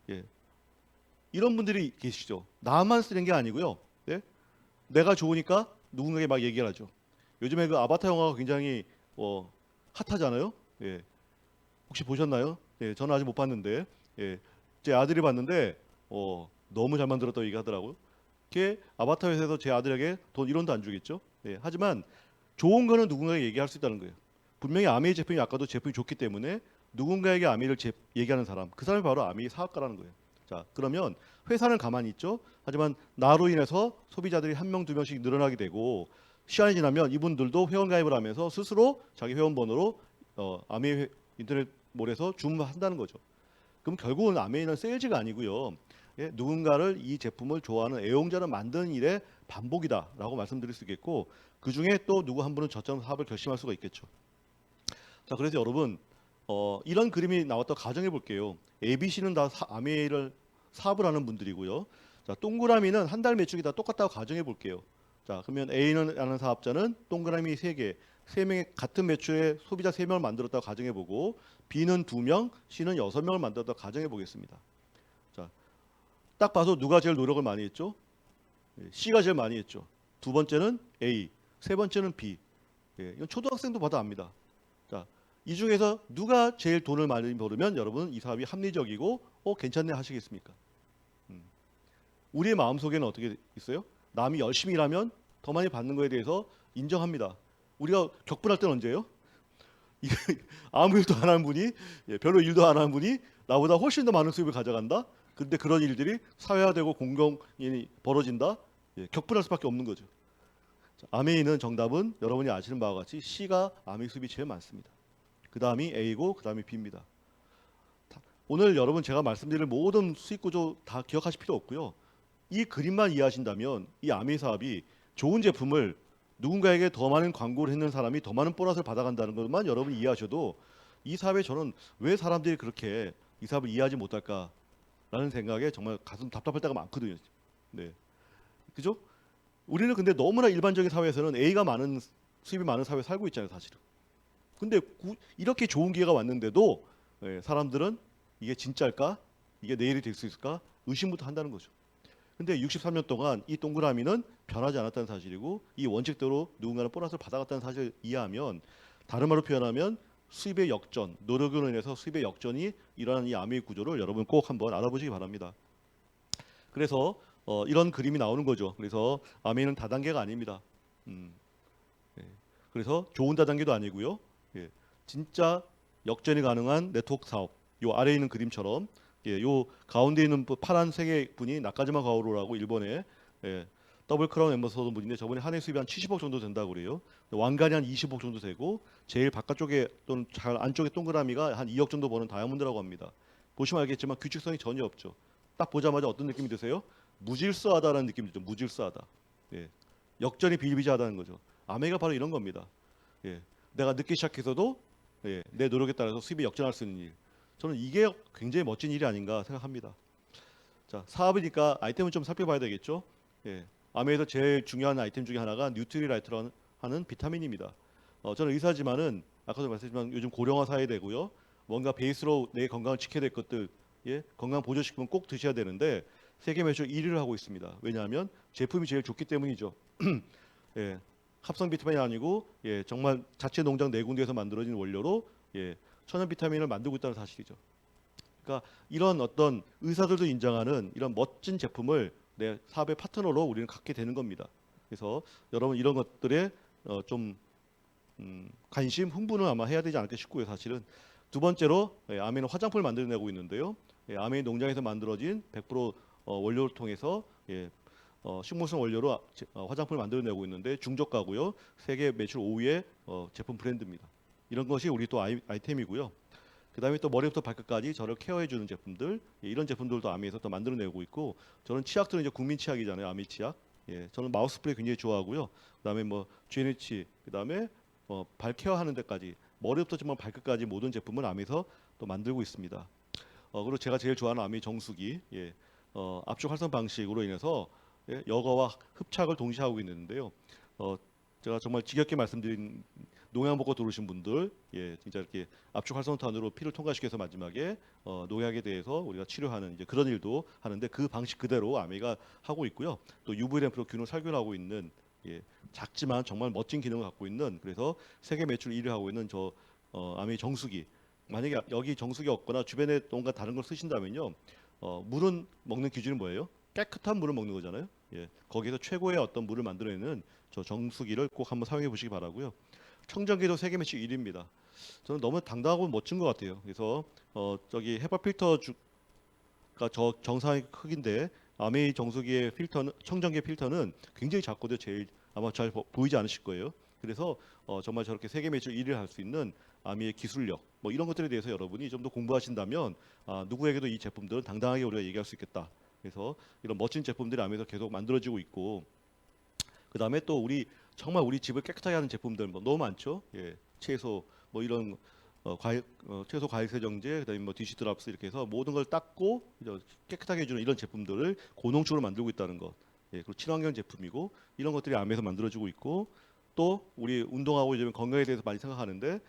예. 이런 분들이 계시죠. 나만 쓰는 게 아니고요. 예? 내가 좋으니까 누군가에게 막 얘기를 하죠. 요즘에 그 아바타 영화가 굉장히 핫하잖아요. 예. 혹시 보셨나요? 예, 저는 아직 못 봤는데, 예, 제 아들이 봤는데 너무 잘 만들었다고 얘기하더라고요. 걔 아바타 회사에서 제 아들에게 돈 1원도 안 주겠죠. 예, 하지만 좋은 거는 누군가에게 얘기할 수 있다는 거예요. 분명히 아메이 제품이 아까도 제품이 좋기 때문에 누군가에게 아메이를 얘기하는 사람, 그 사람이 바로 아메이 사업가라는 거예요. 자, 그러면 회사는 가만히 있죠. 하지만 나로 인해서 소비자들이 한 명, 두 명씩 늘어나게 되고 시간이 지나면 이분들도 회원 가입을 하면서 스스로 자기 회원 번호로 아메이 인터넷몰에서 주문한다는 거죠. 그럼 결국은 아메이는 세일즈가 아니고요. 예, 누군가를 이 제품을 좋아하는 애용자를 만드는 일의 반복이다라고 말씀드릴 수 있겠고 그 중에 또 누구 한 분은 저점 사업을 결심할 수가 있겠죠. 자, 그래서 여러분 이런 그림이 나왔다고 가정해 볼게요. ABC는 다 아메이를 사업을 하는 분들이고요. 자, 동그라미는 한 달 매출이 다 똑같다고 가정해 볼게요. 자, 그러면 A는 하는 사업자는 동그라미 3개, 3명의 같은 매출의 소비자 3명을 만들었다고 가정해 보고 B는 2명, C는 6명을 만들었다고 가정해 보겠습니다. 자, 딱 봐서 누가 제일 노력을 많이 했죠? C가 제일 많이 했죠. 두 번째는 A, 세 번째는 B. 이건 초등학생도 봐도 압니다. 자, 이 중에서 누가 제일 돈을 많이 벌으면 여러분 이 사업이 합리적이고 괜찮네 하시겠습니까? 우리의 마음속에는 어떻게 있어요? 남이 열심히 일하면 더 많이 받는 거에 대해서 인정합니다. 우리가 격분할 때는 언제예요? 아무 일도 안 하는 분이 별로 일도 안 하는 분이 나보다 훨씬 더 많은 수입을 가져간다. 근데 그런 일들이 사회화되고 공공이 벌어진다. 격분할 수밖에 없는 거죠. 자, 아메이는 정답은 여러분이 아시는 바와 같이 C가 아메이 수입이 제일 많습니다. 그 다음이 A고 그 다음이 B입니다. 오늘 여러분 제가 말씀드릴 모든 수익 구조 다 기억하실 필요 없고요. 이 그림만 이해하신다면 이 아메이 사업이 좋은 제품을 누군가에게 더 많은 광고를 했는 사람이 더 많은 보너스를 받아간다는 것만 여러분이 이해하셔도 이 사업에 저는 왜 사람들이 그렇게 이 사업을 이해하지 못할까라는 생각에 정말 가슴 답답할 때가 많거든요. 네, 그죠? 우리는 근데 너무나 일반적인 사회에서는 A가 많은 수입이 많은 사회에 살고 있잖아요, 사실은. 근데 이렇게 좋은 기회가 왔는데도 사람들은 이게 진짜일까? 이게 내일이 될 수 있을까? 의심부터 한다는 거죠. 근데 63년 동안 이 동그라미는 변하지 않았다는 사실이고 이 원칙대로 누군가는 보너스를 받아갔다는 사실을 이해하면 다른 말로 표현하면 수입의 역전, 노력으로 인해서 수입의 역전이 일어나는 이 아메이 구조를 여러분 꼭 한번 알아보시기 바랍니다. 그래서 이런 그림이 나오는 거죠. 그래서 아메이는 다단계가 아닙니다. 그래서 좋은 다단계도 아니고요. 진짜 역전이 가능한 네트워크 사업. 요 아래에 있는 그림처럼 요 가운데 있는 파란 세 개 분이 나카지마 가오루라고 일본의 더블 크라운 엠버서더 분인데 저번에 한 해 수입이 한 70억 정도 된다고 그래요. 왕관이 한 20억 정도 되고 제일 바깥쪽에 또는 잘 안쪽에 동그라미가 한 2억 정도 버는 다이아몬드라고 합니다. 보시면 알겠지만 규칙성이 전혀 없죠. 딱 보자마자 어떤 느낌이 드세요? 무질서하다라는 느낌이 들죠. 무질서하다. 역전이 비일비재하다는 거죠. 아메이가 바로 이런 겁니다. 내가 늦게 시작해서도 내 노력에 따라서 수입이 역전할 수 있는 일. 저는 이게 굉장히 멋진 일이 아닌가 생각합니다. 자, 사업이니까 아이템을 좀 살펴봐야 되겠죠. 아메이에서 제일 중요한 아이템 중에 하나가 뉴트리라이트라는 하는 비타민입니다. 저는 의사지만은 아까도 말씀드렸지만 요즘 고령화 사회 되고요. 뭔가 베이스로 내 건강을 지켜야 될 것들, 예, 건강 보조식품 꼭 드셔야 되는데 세계 매출 1위를 하고 있습니다. 왜냐하면 제품이 제일 좋기 때문이죠. 예, 합성 비타민이 아니고 예, 정말 자체 농장 네 군데에서 만들어진 원료로 예, 천연 비타민을 만들고 있다는 사실이죠. 그러니까 이런 어떤 의사들도 인정하는 이런 멋진 제품을 내 사업의 파트너로 우리는 갖게 되는 겁니다. 그래서 여러분 이런 것들에 좀 관심, 흥분을 아마 해야 되지 않을까 싶고요. 사실은 두 번째로 예, 아메이는 화장품을 만들어내고 있는데요. 예, 아메이 농장에서 만들어진 100% 원료를 통해서 예, 식물성 원료로 화장품을 만들어내고 있는데 중저가고요. 세계 매출 5위의 제품 브랜드입니다. 이런 것이 우리 또 아이템이고요. 그다음에 또 머리부터 발끝까지 저를 케어해주는 제품들, 예, 이런 제품들도 아미에서 또 만들어내고 있고, 저는 치약들은 이제 국민 치약이잖아요, 아미 치약. 예, 저는 마우스 스프레이 굉장히 좋아하고요. 그다음에 뭐 GNH, 그다음에 발 케어하는 데까지 머리부터 정말 발끝까지 모든 제품을 아미에서 또 만들고 있습니다. 그리고 제가 제일 좋아하는 아미 정수기, 예, 압축 활성 방식으로 인해서 예, 여과와 흡착을 동시에 하고 있는데요. 제가 정말 지겹게 말씀드린 농약 먹고 들어오신 분들, 예, 진짜 이렇게 압축 활성탄으로 피를 통과시켜서 마지막에 농약에 대해서 우리가 치료하는 이제 그런 일도 하는데 그 방식 그대로 아미가 하고 있고요. 또 UV 램프로 균을 살균하고 있는 예, 작지만 정말 멋진 기능을 갖고 있는 그래서 세계 매출 1위 하고 있는 저 아미 정수기. 만약에 여기 정수기 없거나 주변에 뭔가 다른 걸 쓰신다면요, 물은 먹는 기준이 뭐예요? 깨끗한 물을 먹는 거잖아요. 예, 거기서 최고의 어떤 물을 만들어내는 저 정수기를 꼭 한번 사용해 보시기 바라고요. 청정기도 세계 매출 1위입니다. 저는 너무 당당하고 멋진 것 같아요. 그래서 저기 헤파 필터가 저 정상의 크기인데 아메이 정수기의 필터는 청정기 필터는 굉장히 작거든요. 제일 아마 잘 보이지 않으실 거예요. 그래서 정말 저렇게 세계 매출 1위를 할 수 있는 아미의 기술력 뭐 이런 것들에 대해서 여러분이 좀 더 공부하신다면 누구에게도 이 제품들은 당당하게 우리가 얘기할 수 있겠다. 그래서 이런 멋진 제품들이 아미에서 계속 만들어지고 있고 그 다음에 또 정말 우리 집을 깨끗하게 하는 제품들 뭐 너무 많죠. 예, 채소 뭐 이런 채소 과일 세정제 그다음에 뭐 디시 드랍스 이렇게 해서 모든 걸 닦고 깨끗하게 해주는 이런 제품들을 고농축으로 만들고 있다는 것. 예, 그리고 친환경 제품이고 이런 것들이 암에서 만들어지고 있고 또 우리 운동하고 이제 건강에 대해서 많이 생각하는데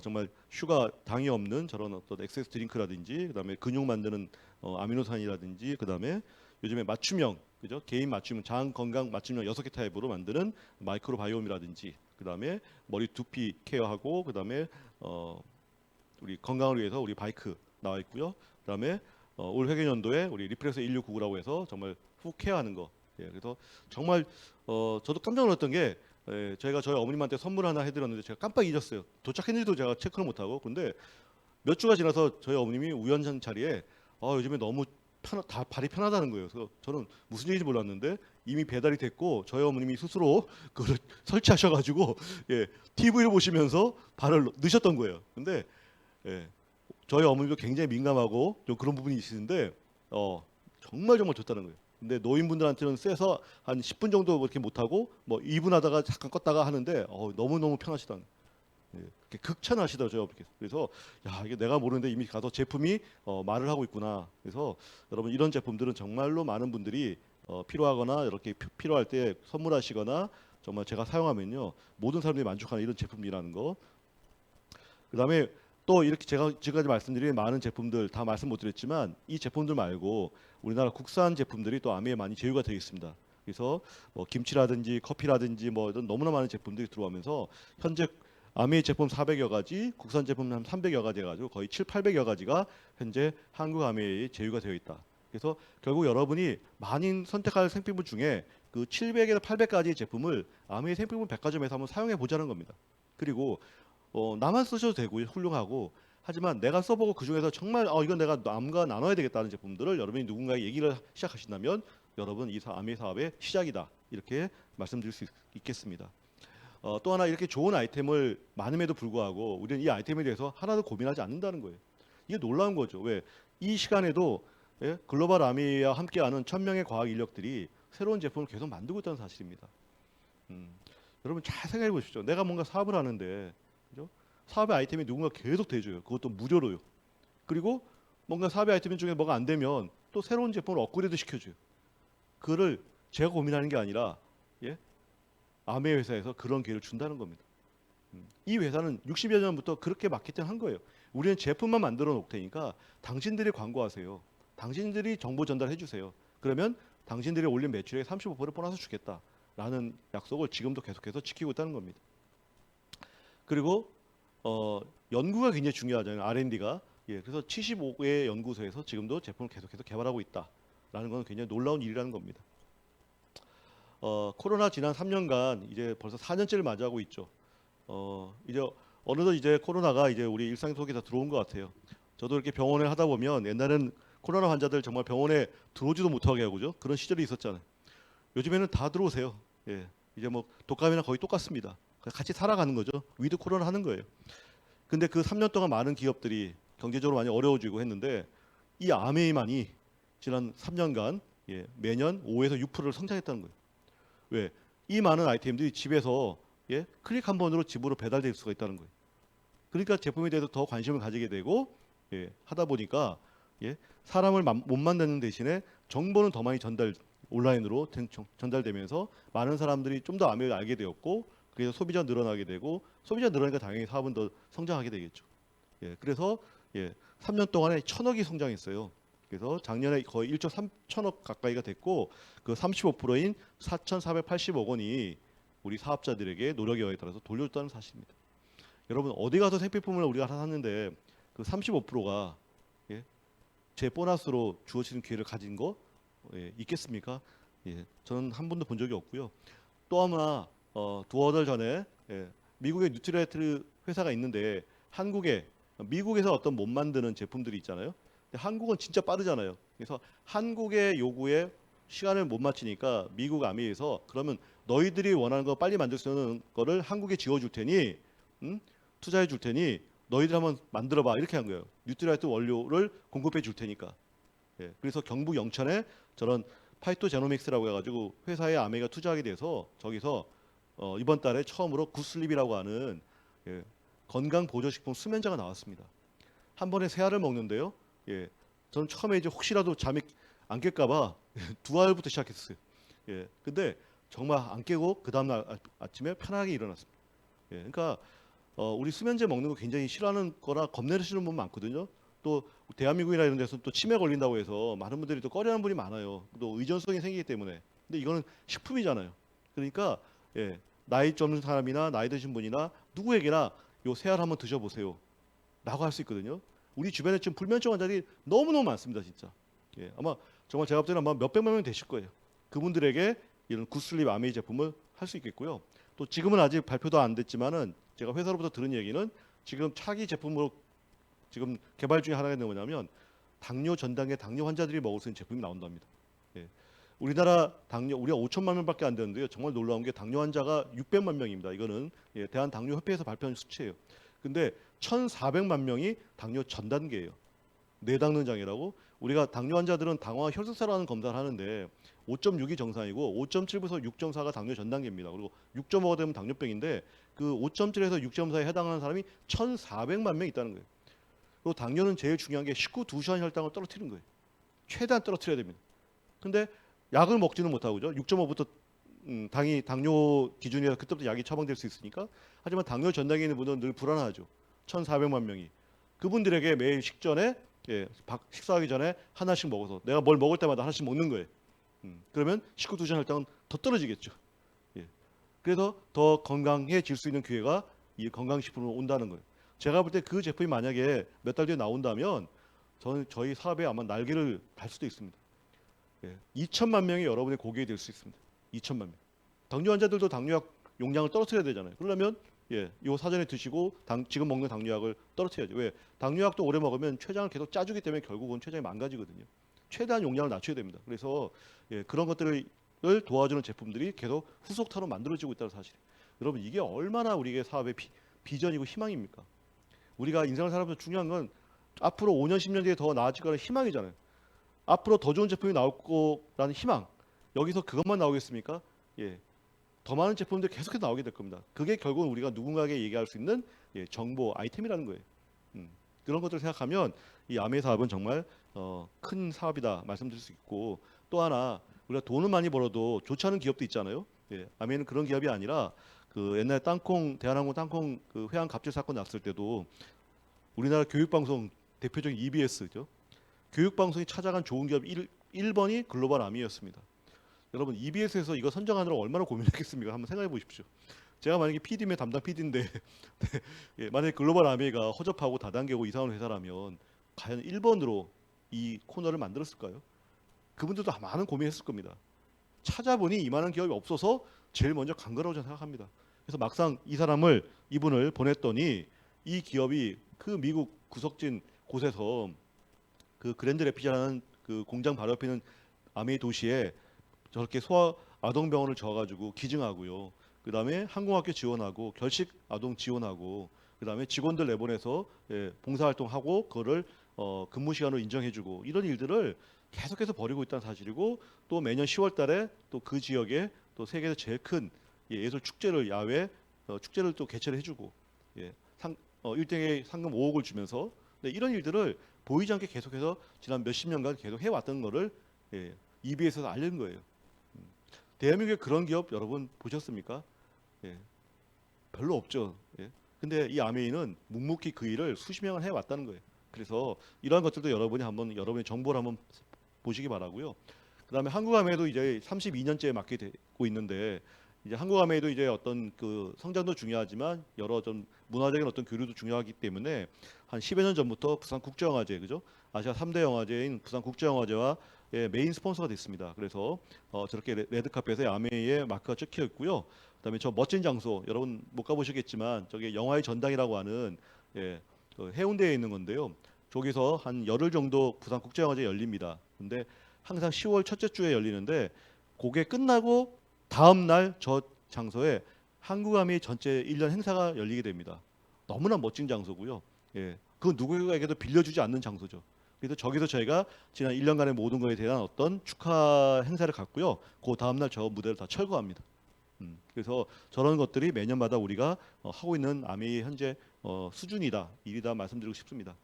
정말 슈가 당이 없는 저런 어떤 엑세스 드링크라든지 그다음에 근육 만드는 아미노산이라든지 그다음에 요즘에 맞춤형 그죠? 개인 맞춤 장 건강 맞춤형 6개 타입으로 만드는 마이크로바이옴이라든지 그다음에 머리 두피 케어하고 그다음에 우리 건강을 위해서 우리 바이크 나와 있고요. 그다음에 올 회계연도에 우리 리프레서 1699라고 해서 정말 훅 케어하는 거. 예, 그래서 정말 저도 깜짝 놀랐던 게 저희가 저희 어머님한테 선물 하나 해드렸는데 제가 깜빡 잊었어요. 도착했는지도 제가 체크를 못하고 근데 몇 주가 지나서 저희 어머님이 우연찮자리에 요즘에 너무 다 발이 편하다는 거예요. 그래서 저는 무슨 얘기인지 몰랐는데 이미 배달이 됐고 저희 어머님이 스스로 그걸 설치하셔가지고 예, TV를 보시면서 발을 넣으셨던 거예요. 근데 예, 저희 어머니도 굉장히 민감하고 좀 그런 부분이 있으신데 정말 정말 좋다는 거예요. 근데 노인분들한테는 세서 한 10분 정도 그렇게 못하고 뭐 2분 하다가 잠깐 껐다가 하는데 너무너무 편하시다는 거예요. 예, 이렇게 극찬하시더라고요. 어머니께서. 그래서 야 이게 내가 모르는데 이미 가서 제품이 말을 하고 있구나. 그래서 여러분 이런 제품들은 정말로 많은 분들이 필요하거나 이렇게 필요할 때 선물하시거나 정말 제가 사용하면요 모든 사람들이 만족하는 이런 제품이라는 거. 그다음에 또 이렇게 제가 지금까지 말씀드린 많은 제품들 다 말씀 못 드렸지만 이 제품들 말고 우리나라 국산 제품들이 또 아미에 많이 제휴가 되어 있습니다. 그래서 뭐 김치라든지 커피라든지 뭐 이런 너무나 많은 제품들이 들어오면서 현재 아미 제품 400여 가지, 국산 제품 한 300여 가지 해가지고 거의 7, 800여 가지가 현재 한국 아미에 제휴가 되어 있다. 그래서 결국 여러분이 많이 선택할 생필품 중에 그 700에서 800가지의 제품을 아미의 생필품 백화점에서 한번 사용해 보자는 겁니다. 그리고 나만 쓰셔도 되고 훌륭하고 하지만 내가 써보고 그 중에서 정말 이건 내가 남과 나눠야 되겠다는 제품들을 여러분이 누군가에게 얘기를 시작하신다면 여러분 이 아미 사업의 시작이다 이렇게 말씀드릴 수 있겠습니다. 또 하나 이렇게 좋은 아이템을 많음에도 불구하고 우리는 이 아이템에 대해서 하나도 고민하지 않는다는 거예요. 이게 놀라운 거죠. 왜? 이 시간에도 예? 글로벌 아미와 함께하는 1000명의 과학 인력들이 새로운 제품을 계속 만들고 있다는 사실입니다. 여러분 잘 생각해 보십시오. 내가 뭔가 사업을 하는데 그죠? 사업의 아이템이 누군가 계속 대줘요. 그것도 무료로요. 그리고 뭔가 사업의 아이템 중에 뭐가 안 되면 또 새로운 제품을 업그레이드 시켜줘요. 그거를 제가 고민하는 게 아니라 예? 아메 회사에서 그런 기회를 준다는 겁니다. 이 회사는 60여 년부터 그렇게 마케팅한 거예요. 우리는 제품만 만들어 놓을 테니까 당신들이 광고하세요. 당신들이 정보 전달해 주세요. 그러면 당신들이 올린 매출의 35%를 보너스 주겠다라는 약속을 지금도 계속해서 지키고 있다는 겁니다. 그리고 연구가 굉장히 중요하잖아요. R&D가. 예, 그래서 75개 연구소에서 지금도 제품을 계속해서 개발하고 있다라는 건 굉장히 놀라운 일이라는 겁니다. 코로나 지난 3년간 이제 벌써 4년째를 맞이하고 있죠. 이제 어느덧 이제 코로나가 이제 우리 일상 속에 다 들어온 것 같아요. 저도 이렇게 병원을 하다 보면 옛날에는 코로나 환자들 정말 병원에 들어오지도 못하게 하고죠. 그런 시절이 있었잖아요. 요즘에는 다 들어오세요. 예, 이제 뭐 독감이랑 거의 똑같습니다. 같이 살아가는 거죠. 위드 코로나 하는 거예요. 근데 그 3년 동안 많은 기업들이 경제적으로 많이 어려워지고 했는데 이 아메이만이 지난 3년간 매년 5에서 6%를 성장했다는 거예요. 왜? 이 많은 아이템들이 집에서 클릭 한 번으로 집으로 배달될 수가 있다는 거예요. 그러니까 제품에 대해서 더 관심을 가지게 되고 하다 보니까 사람을 못 만나는 대신에 정보는 더 많이 온라인으로 전달되면서 많은 사람들이 좀 더 아메이를 알게 되었고 그래서 소비자 늘어나게 되고 소비자 늘어나니까 당연히 사업은 더 성장하게 되겠죠. 그래서 3년 동안에 1,000억이 성장했어요. 그래서 작년에 거의 1조 3천억 가까이가 됐고 그 35%인 4,480억 원이 우리 사업자들에게 노력의 여에 따라서 돌려줬다는 사실입니다. 여러분 어디 가서 생필품을 우리가 샀는데 그 35%가 제 보너스로 주어지는 기회를 가진 거 있겠습니까? 저는 한 번도 본 적이 없고요. 또 하나 두어 달 전에 미국의 뉴트리라이트 회사가 있는데 미국에서 어떤 못 만드는 제품들이 있잖아요. 근데 한국은 진짜 빠르잖아요. 그래서 한국의 요구에 시간을 못 맞추니까 미국 아미에서 그러면 너희들이 원하는 거 빨리 만들 수 있는 거를 한국에 지어줄 테니 투자해 줄 테니 너희들 한번 만들어 봐 이렇게 한 거예요. 뉴트리라이트 원료를 공급해 줄 테니까. 그래서 경북 영천에 저런 파이토제노믹스라고 해가지고 회사에 아메가 투자하게 돼서 저기서 이번 달에 처음으로 굿슬립이라고 하는 건강 보조식품 수면제가 나왔습니다. 한 번에 세 알을 먹는데요. 저는 처음에 이제 혹시라도 잠이 안 깰까봐 두 알부터 시작했어요. 근데 정말 안 깨고 그 다음 날 아침에 편하게 일어났습니다. 그러니까 우리 수면제 먹는 거 굉장히 싫어하는 거나 겁내시는 분 많거든요. 또 대한민국이나 이런 데서 또 치매 걸린다고 해서 많은 분들이 또 꺼려하는 분이 많아요. 또 의존성이 생기기 때문에. 근데 이거는 식품이잖아요. 그러니까 나이 젊은 사람이나 나이 드신 분이나 누구에게나 요 새알 한번 드셔보세요. 라고 할 수 있거든요. 우리 주변에 지금 불면증 환자들이 너무너무 많습니다. 진짜. 아마 정말 제가 볼 때는 아마 몇백만 명 되실 거예요. 그분들에게 이런 굿슬립 아메이 제품을 할 수 있겠고요. 또 지금은 아직 발표도 안 됐지만은 제가 회사로부터 들은 얘기는 지금 차기 제품으로 지금 개발 중에 하나가 뭐냐면 당뇨 전 단계 당뇨 환자들이 먹을 수 있는 제품이 나온답니다. 우리나라 우리가 5천만 명밖에 안 되는데요. 정말 놀라운 게 당뇨 환자가 600만 명입니다. 이거는 대한당뇨협회에서 발표한 수치예요. 근데 1,400만 명이 당뇨 전 단계예요. 뇌당뇨 장애라고. 우리가 당뇨 환자들은 당화 혈색사라는 검사를 하는데 5.6이 정상이고 5.7에서 6.4가 당뇨 전 단계입니다. 그리고 6.5가 되면 당뇨병인데 그 5.7에서 6.4에 해당하는 사람이 1,400만 명 있다는 거예요. 그리고 당뇨는 제일 중요한 게 식후 2시간 혈당을 떨어뜨리는 거예요. 최대한 떨어뜨려야 됩니다. 근데 약을 먹지는 못하고죠. 6.5부터 당뇨 기준이라 그때부터 약이 처방될 수 있으니까. 하지만 당뇨 전 단계에 있는 분들은 늘 불안하죠. 1,400만 명이. 그분들에게 매일 식전에 식사하기 전에 하나씩 먹어서 내가 뭘 먹을 때마다 하나씩 먹는 거예요. 그러면 식후 2시간 혈당은 더 떨어지겠죠. 그래서 더 건강해질 수 있는 기회가 이 건강식품으로 온다는 거예요. 제가 볼 때 그 제품이 만약에 몇 달 뒤에 나온다면 저희 사업에 아마 날개를 달 수도 있습니다. 2천만 명이 여러분의 고객이 될 수 있습니다. 2천만 명. 당뇨 환자들도 당뇨약 용량을 떨어뜨려야 되잖아요. 그러려면 요 사전에 드시고 지금 먹는 당뇨약을 떨어뜨려야죠. 왜? 당뇨약도 오래 먹으면 췌장을 계속 짜주기 때문에 결국은 췌장이 망가지거든요. 최대한 용량을 낮춰야 됩니다. 그래서 그런 것들을 도와주는 제품들이 계속 후속타로 만들어지고 있다는 사실이에요. 여러분 이게 얼마나 우리의 사업의 비전이고 희망입니까? 우리가 인생을 살아보면서 중요한 건 앞으로 5년, 10년 뒤에 더 나아질 거라는 희망이잖아요. 앞으로 더 좋은 제품이 나올 거라는 희망. 여기서 그것만 나오겠습니까? 더 많은 제품들이 계속해서 나오게 될 겁니다. 그게 결국은 우리가 누군가에게 얘기할 수 있는 정보 아이템이라는 거예요. 그런 것들을 생각하면 이 아메 사업은 정말 큰 사업이다 말씀드릴 수 있고, 또 하나 우리가 돈을 많이 벌어도 좋지 않은 기업도 있잖아요. 아메는 그런 기업이 아니라 그 옛날 대한항공 땅콩 그 회항 갑질 사건 났을 때도 우리나라 교육방송 대표적인 EBS죠. 교육방송이 찾아간 좋은 기업 1번이 글로벌 아미였습니다. 여러분 EBS에서 이거 선정하느라 얼마나 고민했겠습니까? 한번 생각해 보십시오. 제가 만약에 PD면 담당 PD인데 예, 만약에 글로벌 아미가 허접하고 다단계고 이상한 회사라면 과연 1번으로 이 코너를 만들었을까요? 그분들도 많은 고민했을 겁니다. 찾아보니 이만한 기업이 없어서 제일 먼저 간 거라고 저는 생각합니다. 그래서 막상 이분을 보냈더니 이 기업이 그 미국 구석진 곳에서 그 그랜드 레피드라는 그 공장 바로 옆에 있는 아메이 도시에 저렇게 소아 아동병원을 지어가지고 기증하고요. 그 다음에 항공학교 지원하고 결식 아동 지원하고 그 다음에 직원들 내보내서 예, 봉사활동하고 그거를 근무 시간으로 인정해주고 이런 일들을 계속해서 벌이고 있다는 사실이고 또 매년 10월달에 또 그 지역에 또 세계에서 제일 큰 예술 축제를 야외 축제를 또 개최를 해주고 예, 1등에 상금 5억을 주면서 네, 이런 일들을 보이지 않게 계속해서 지난 몇십 년간 계속 해왔던 거를 예, EBS에서 알린 거예요. 대한민국에 그런 기업 여러분 보셨습니까? 예, 별로 없죠. 예. 근데 이 아메이는 묵묵히 그 일을 수십 년을 해왔다는 거예요. 그래서 이러한 것들도 여러분의 정보를 한번 보시기 바라고요. 그다음에 한국아메이도 이제 32년째 맡게 되고 있는데 이제 한국아메이도 이제 어떤 그 성장도 중요하지만 여러 좀 문화적인 어떤 교류도 중요하기 때문에 한 10여 년 전부터 부산 국제영화제 그죠? 아시아 3대 영화제인 부산 국제영화제와 예, 메인 스폰서가 됐습니다. 그래서 저렇게 레드카펫에 아메이의 마크가 찍혀 있고요. 그다음에 저 멋진 장소 여러분 못 가보시겠지만 저게 영화의 전당이라고 하는 예, 그 해운대에 있는 건데요. 저기서 한 열흘 정도 부산 국제영화제 열립니다. 근데 항상 10월 첫째 주에 열리는데 그게 끝나고 다음 날 저 장소에 한국아메이 전체 1년 행사가 열리게 됩니다. 너무나 멋진 장소고요. 예, 그건 누구에게도 빌려주지 않는 장소죠. 그래서 저기서 저희가 지난 1년간의 모든 것에 대한 어떤 축하 행사를 갖고요. 그 다음 날 저 무대를 다 철거합니다. 그래서 저런 것들이 매년마다 우리가 하고 있는 아메이의 현재 수준이다, 일이다 말씀드리고 싶습니다.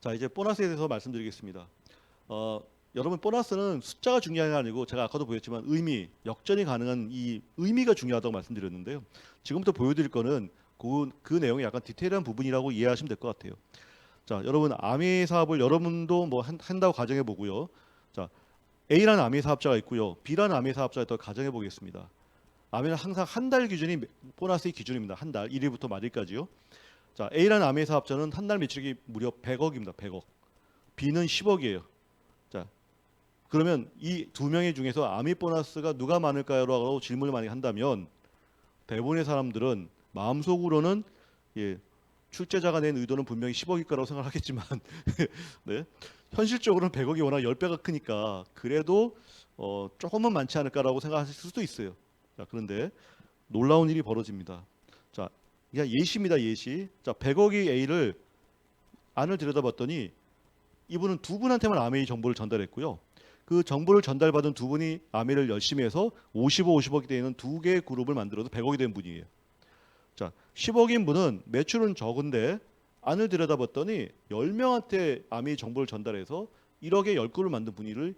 자, 이제 보너스에 대해서 말씀드리겠습니다. 여러분 보너스는 숫자가 중요한 게 아니고 제가 아까도 보였지만 의미, 역전이 가능한 이 의미가 중요하다고 말씀드렸는데요. 지금부터 보여드릴 거는 그 내용이 약간 디테일한 부분이라고 이해하시면 될 것 같아요. 자, 여러분 아메이 사업을 여러분도 뭐 한다고 가정해 보고요. 자, A라는 아메이 사업자가 있고요. B라는 아메이 사업자가 더 가정해 보겠습니다. 아메이는 항상 한 달 기준이 보너스의 기준입니다. 한 달 1일부터 말일까지요. 자, A라는 아메이 사업자는 한 달 매출이 무려 100억입니다. 100억. B는 10억이에요. 자, 그러면 이 두 명의 중에서 아메이 보너스가 누가 많을까요라고 질문을 많이 한다면 대부분의 사람들은 마음속으로는 예, 출제자가 낸 의도는 분명히 10억일 거라고 생각하겠지만 네. 현실적으로는 100억이 워낙 10배가 크니까 그래도 조금은 많지 않을까라고 생각하실 수도 있어요. 자, 그런데 놀라운 일이 벌어집니다. 자, 그냥 예시입니다. 예시. 자, 100억의 A를 안을 들여다봤더니 이분은 두 분한테만 아메이 정보를 전달했고요. 그 정보를 전달받은 두 분이 아메이를 열심히 해서 55, 50억이 되는 두 개의 그룹을 만들어서 100억이 된 분이에요. 자, 10억인 분은 매출은 적은데 안을 들여다봤더니 10명한테 아메이 정보를 전달해서 1억에 10그룹을 만든 분이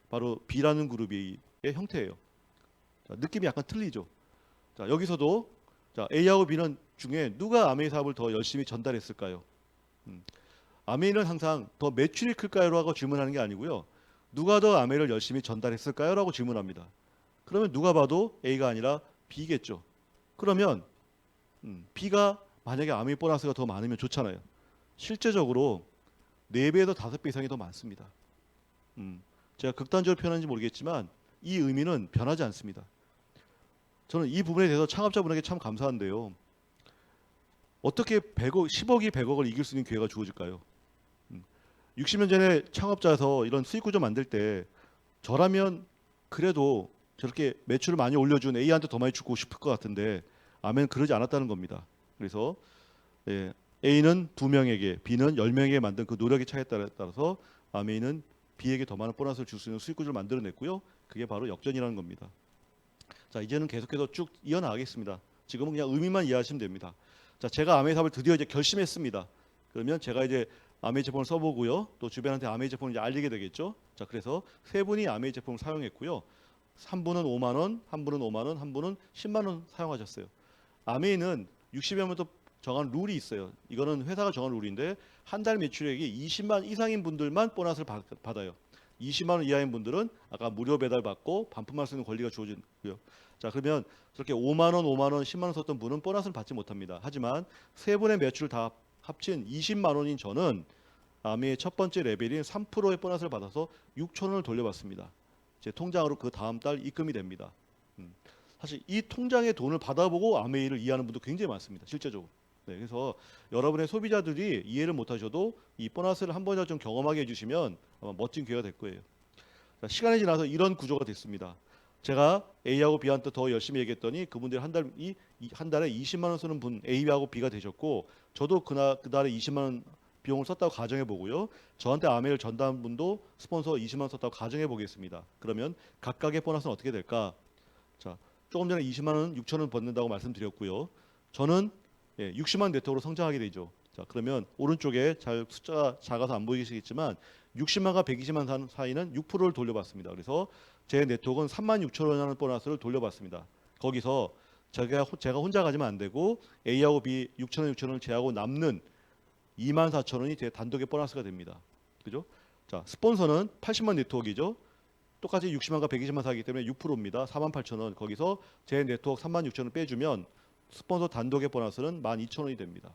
바로 B라는 그룹의 형태예요. 자, 느낌이 약간 틀리죠. 자, 여기서도 자, A하고 B는 중에 누가 아메이 사업을 더 열심히 전달했을까요? 아메이는 항상 더 매출이 클까요? 라고 질문하는 게 아니고요. 누가 더 아메이를 열심히 전달했을까요? 라고 질문합니다. 그러면 누가 봐도 A가 아니라 B겠죠. 그러면 B가 만약에 아메이 보너스가 더 많으면 좋잖아요. 실제적으로 4배에서 5배 이상이 더 많습니다. 제가 극단적으로 표현하는지 모르겠지만 이 의미는 변하지 않습니다. 저는 이 부분에 대해서 창업자분에게 참 감사한데요. 어떻게 10억이 100억을 이길 수 있는 기회가 주어질까요? 60년 전에 창업자에서 이런 수익 구조 만들 때 저라면 그래도 저렇게 매출을 많이 올려준 A한테 더 많이 주고 싶을 것 같은데 아메는 그러지 않았다는 겁니다. 그래서 예, A는 2명에게, B는 10명에게 만든 그 노력의 차이에 따라서 아메이는 B에게 더 많은 보너스를 줄 수 있는 수익 구조를 만들어냈고요. 그게 바로 역전이라는 겁니다. 자, 이제는 계속해서 쭉 이어나가겠습니다. 지금은 그냥 의미만 이해하시면 됩니다. 자, 제가 아메이 사업을 드디어 이제 결심했습니다. 그러면 제가 이제 아메이 제품을 써보고요. 또 주변한테 아메이 제품을 이제 알리게 되겠죠. 자, 그래서 세 분이 아메이 제품을 사용했고요. 한 분은 5만 원, 한 분은 5만 원, 한 분은 10만 원 사용하셨어요. 아메이는 60여 년부터 정한 룰이 있어요. 이거는 회사가 정한 룰인데 한 달 매출액이 20만 이상인 분들만 보너스를 받아요. 20만 원 이하인 분들은 아까 무료 배달 받고 반품할 수 있는 권리가 주어지고요. 자, 그러면 저렇게 5만 원, 5만 원, 10만 원 썼던 분은 보너스를 받지 못합니다. 하지만 세 분의 매출 다 합친 20만 원인 저는 아미의 첫 번째 레벨인 3%의 보너스를 받아서 6천 원을 돌려받습니다. 제 통장으로 그 다음 달 입금이 됩니다. 사실 이 통장에 돈을 받아보고 아메이를 이해하는 분도 굉장히 많습니다. 실제적으로. 네, 그래서 여러분의 소비자들이 이해를 못하셔도 이 보너스를 한 번이라도 좀 경험하게 해주시면 아마 멋진 기회가 될 거예요. 자, 시간이 지나서 이런 구조가 됐습니다. 제가 A하고 B한테 더 열심히 얘기했더니 그분들이 한 달에 20만 원 쓰는 분 A하고 B가 되셨고 저도 그달에 20만 원 비용을 썼다고 가정해 보고요. 저한테 아메이를 전달한 분도 스폰서 20만 원 썼다고 가정해 보겠습니다. 그러면 각각의 보너스는 어떻게 될까? 자, 조금 전에 20만 원, 6천 원 받는다고 말씀드렸고요. 저는 60만 네트워크로 성장하게 되죠. 자, 그러면 오른쪽에 잘 숫자가 작아서 안 보이시겠지만 60만과 120만 사이는 6%를 돌려받습니다. 그래서 제 네트워크는 3만 6천 원이라는 보너스를 돌려받습니다. 거기서 제가 혼자 가지면 안 되고 A하고 B 6천 원, 6천 원을 제하고 남는 2만 4천 원이 제 단독의 보너스가 됩니다. 그죠? 자, 스폰서는 80만 네트워크이죠. 똑같이 60만과 120만 사기 때문에 6%입니다. 4만 8천 원. 거기서 제 네트워크 3만 6천 원 빼주면 스폰서 단독의 보너스는 12,000원이 됩니다.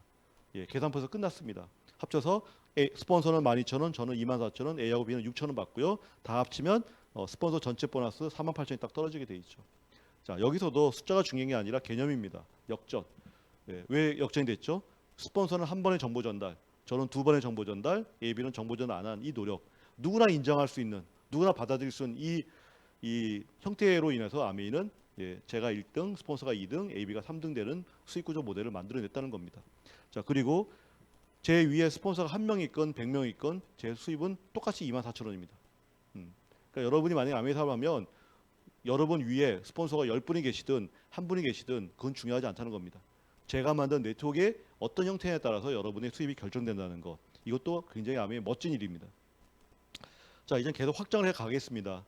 예, 계산표에서 끝났습니다. 합쳐서 스폰서는 12,000원, 저는 24,000원, A하고 B는 6,000원 받고요. 다 합치면 스폰서 전체 보너스 48,000원이 딱 떨어지게 돼 있죠. 자, 여기서도 숫자가 중요한 게 아니라 개념입니다. 역전. 예, 왜 역전이 됐죠? 스폰서는 한 번의 정보 전달, 저는 두 번의 정보 전달, A, B는 정보 전달 안 한 이 노력. 누구나 인정할 수 있는, 누구나 받아들일 수 있는 이 형태로 인해서 아메이는 제가 1등, 스폰서가 2등, AB가 3등 되는 수익구조 모델을 만들어냈다는 겁니다. 자, 그리고 제 위에 스폰서가 한 명이 있건 100명이 있건 제 수입은 똑같이 24,000원입니다. 그러니까 여러분이 만약에 아메이 사업하면 여러분 위에 스폰서가 10분이 계시든 한 분이 계시든 그건 중요하지 않다는 겁니다. 제가 만든 네트워크의 어떤 형태에 따라서 여러분의 수입이 결정된다는 것. 이것도 굉장히 아메이의 멋진 일입니다. 자, 이제 계속 확장을 해 가겠습니다.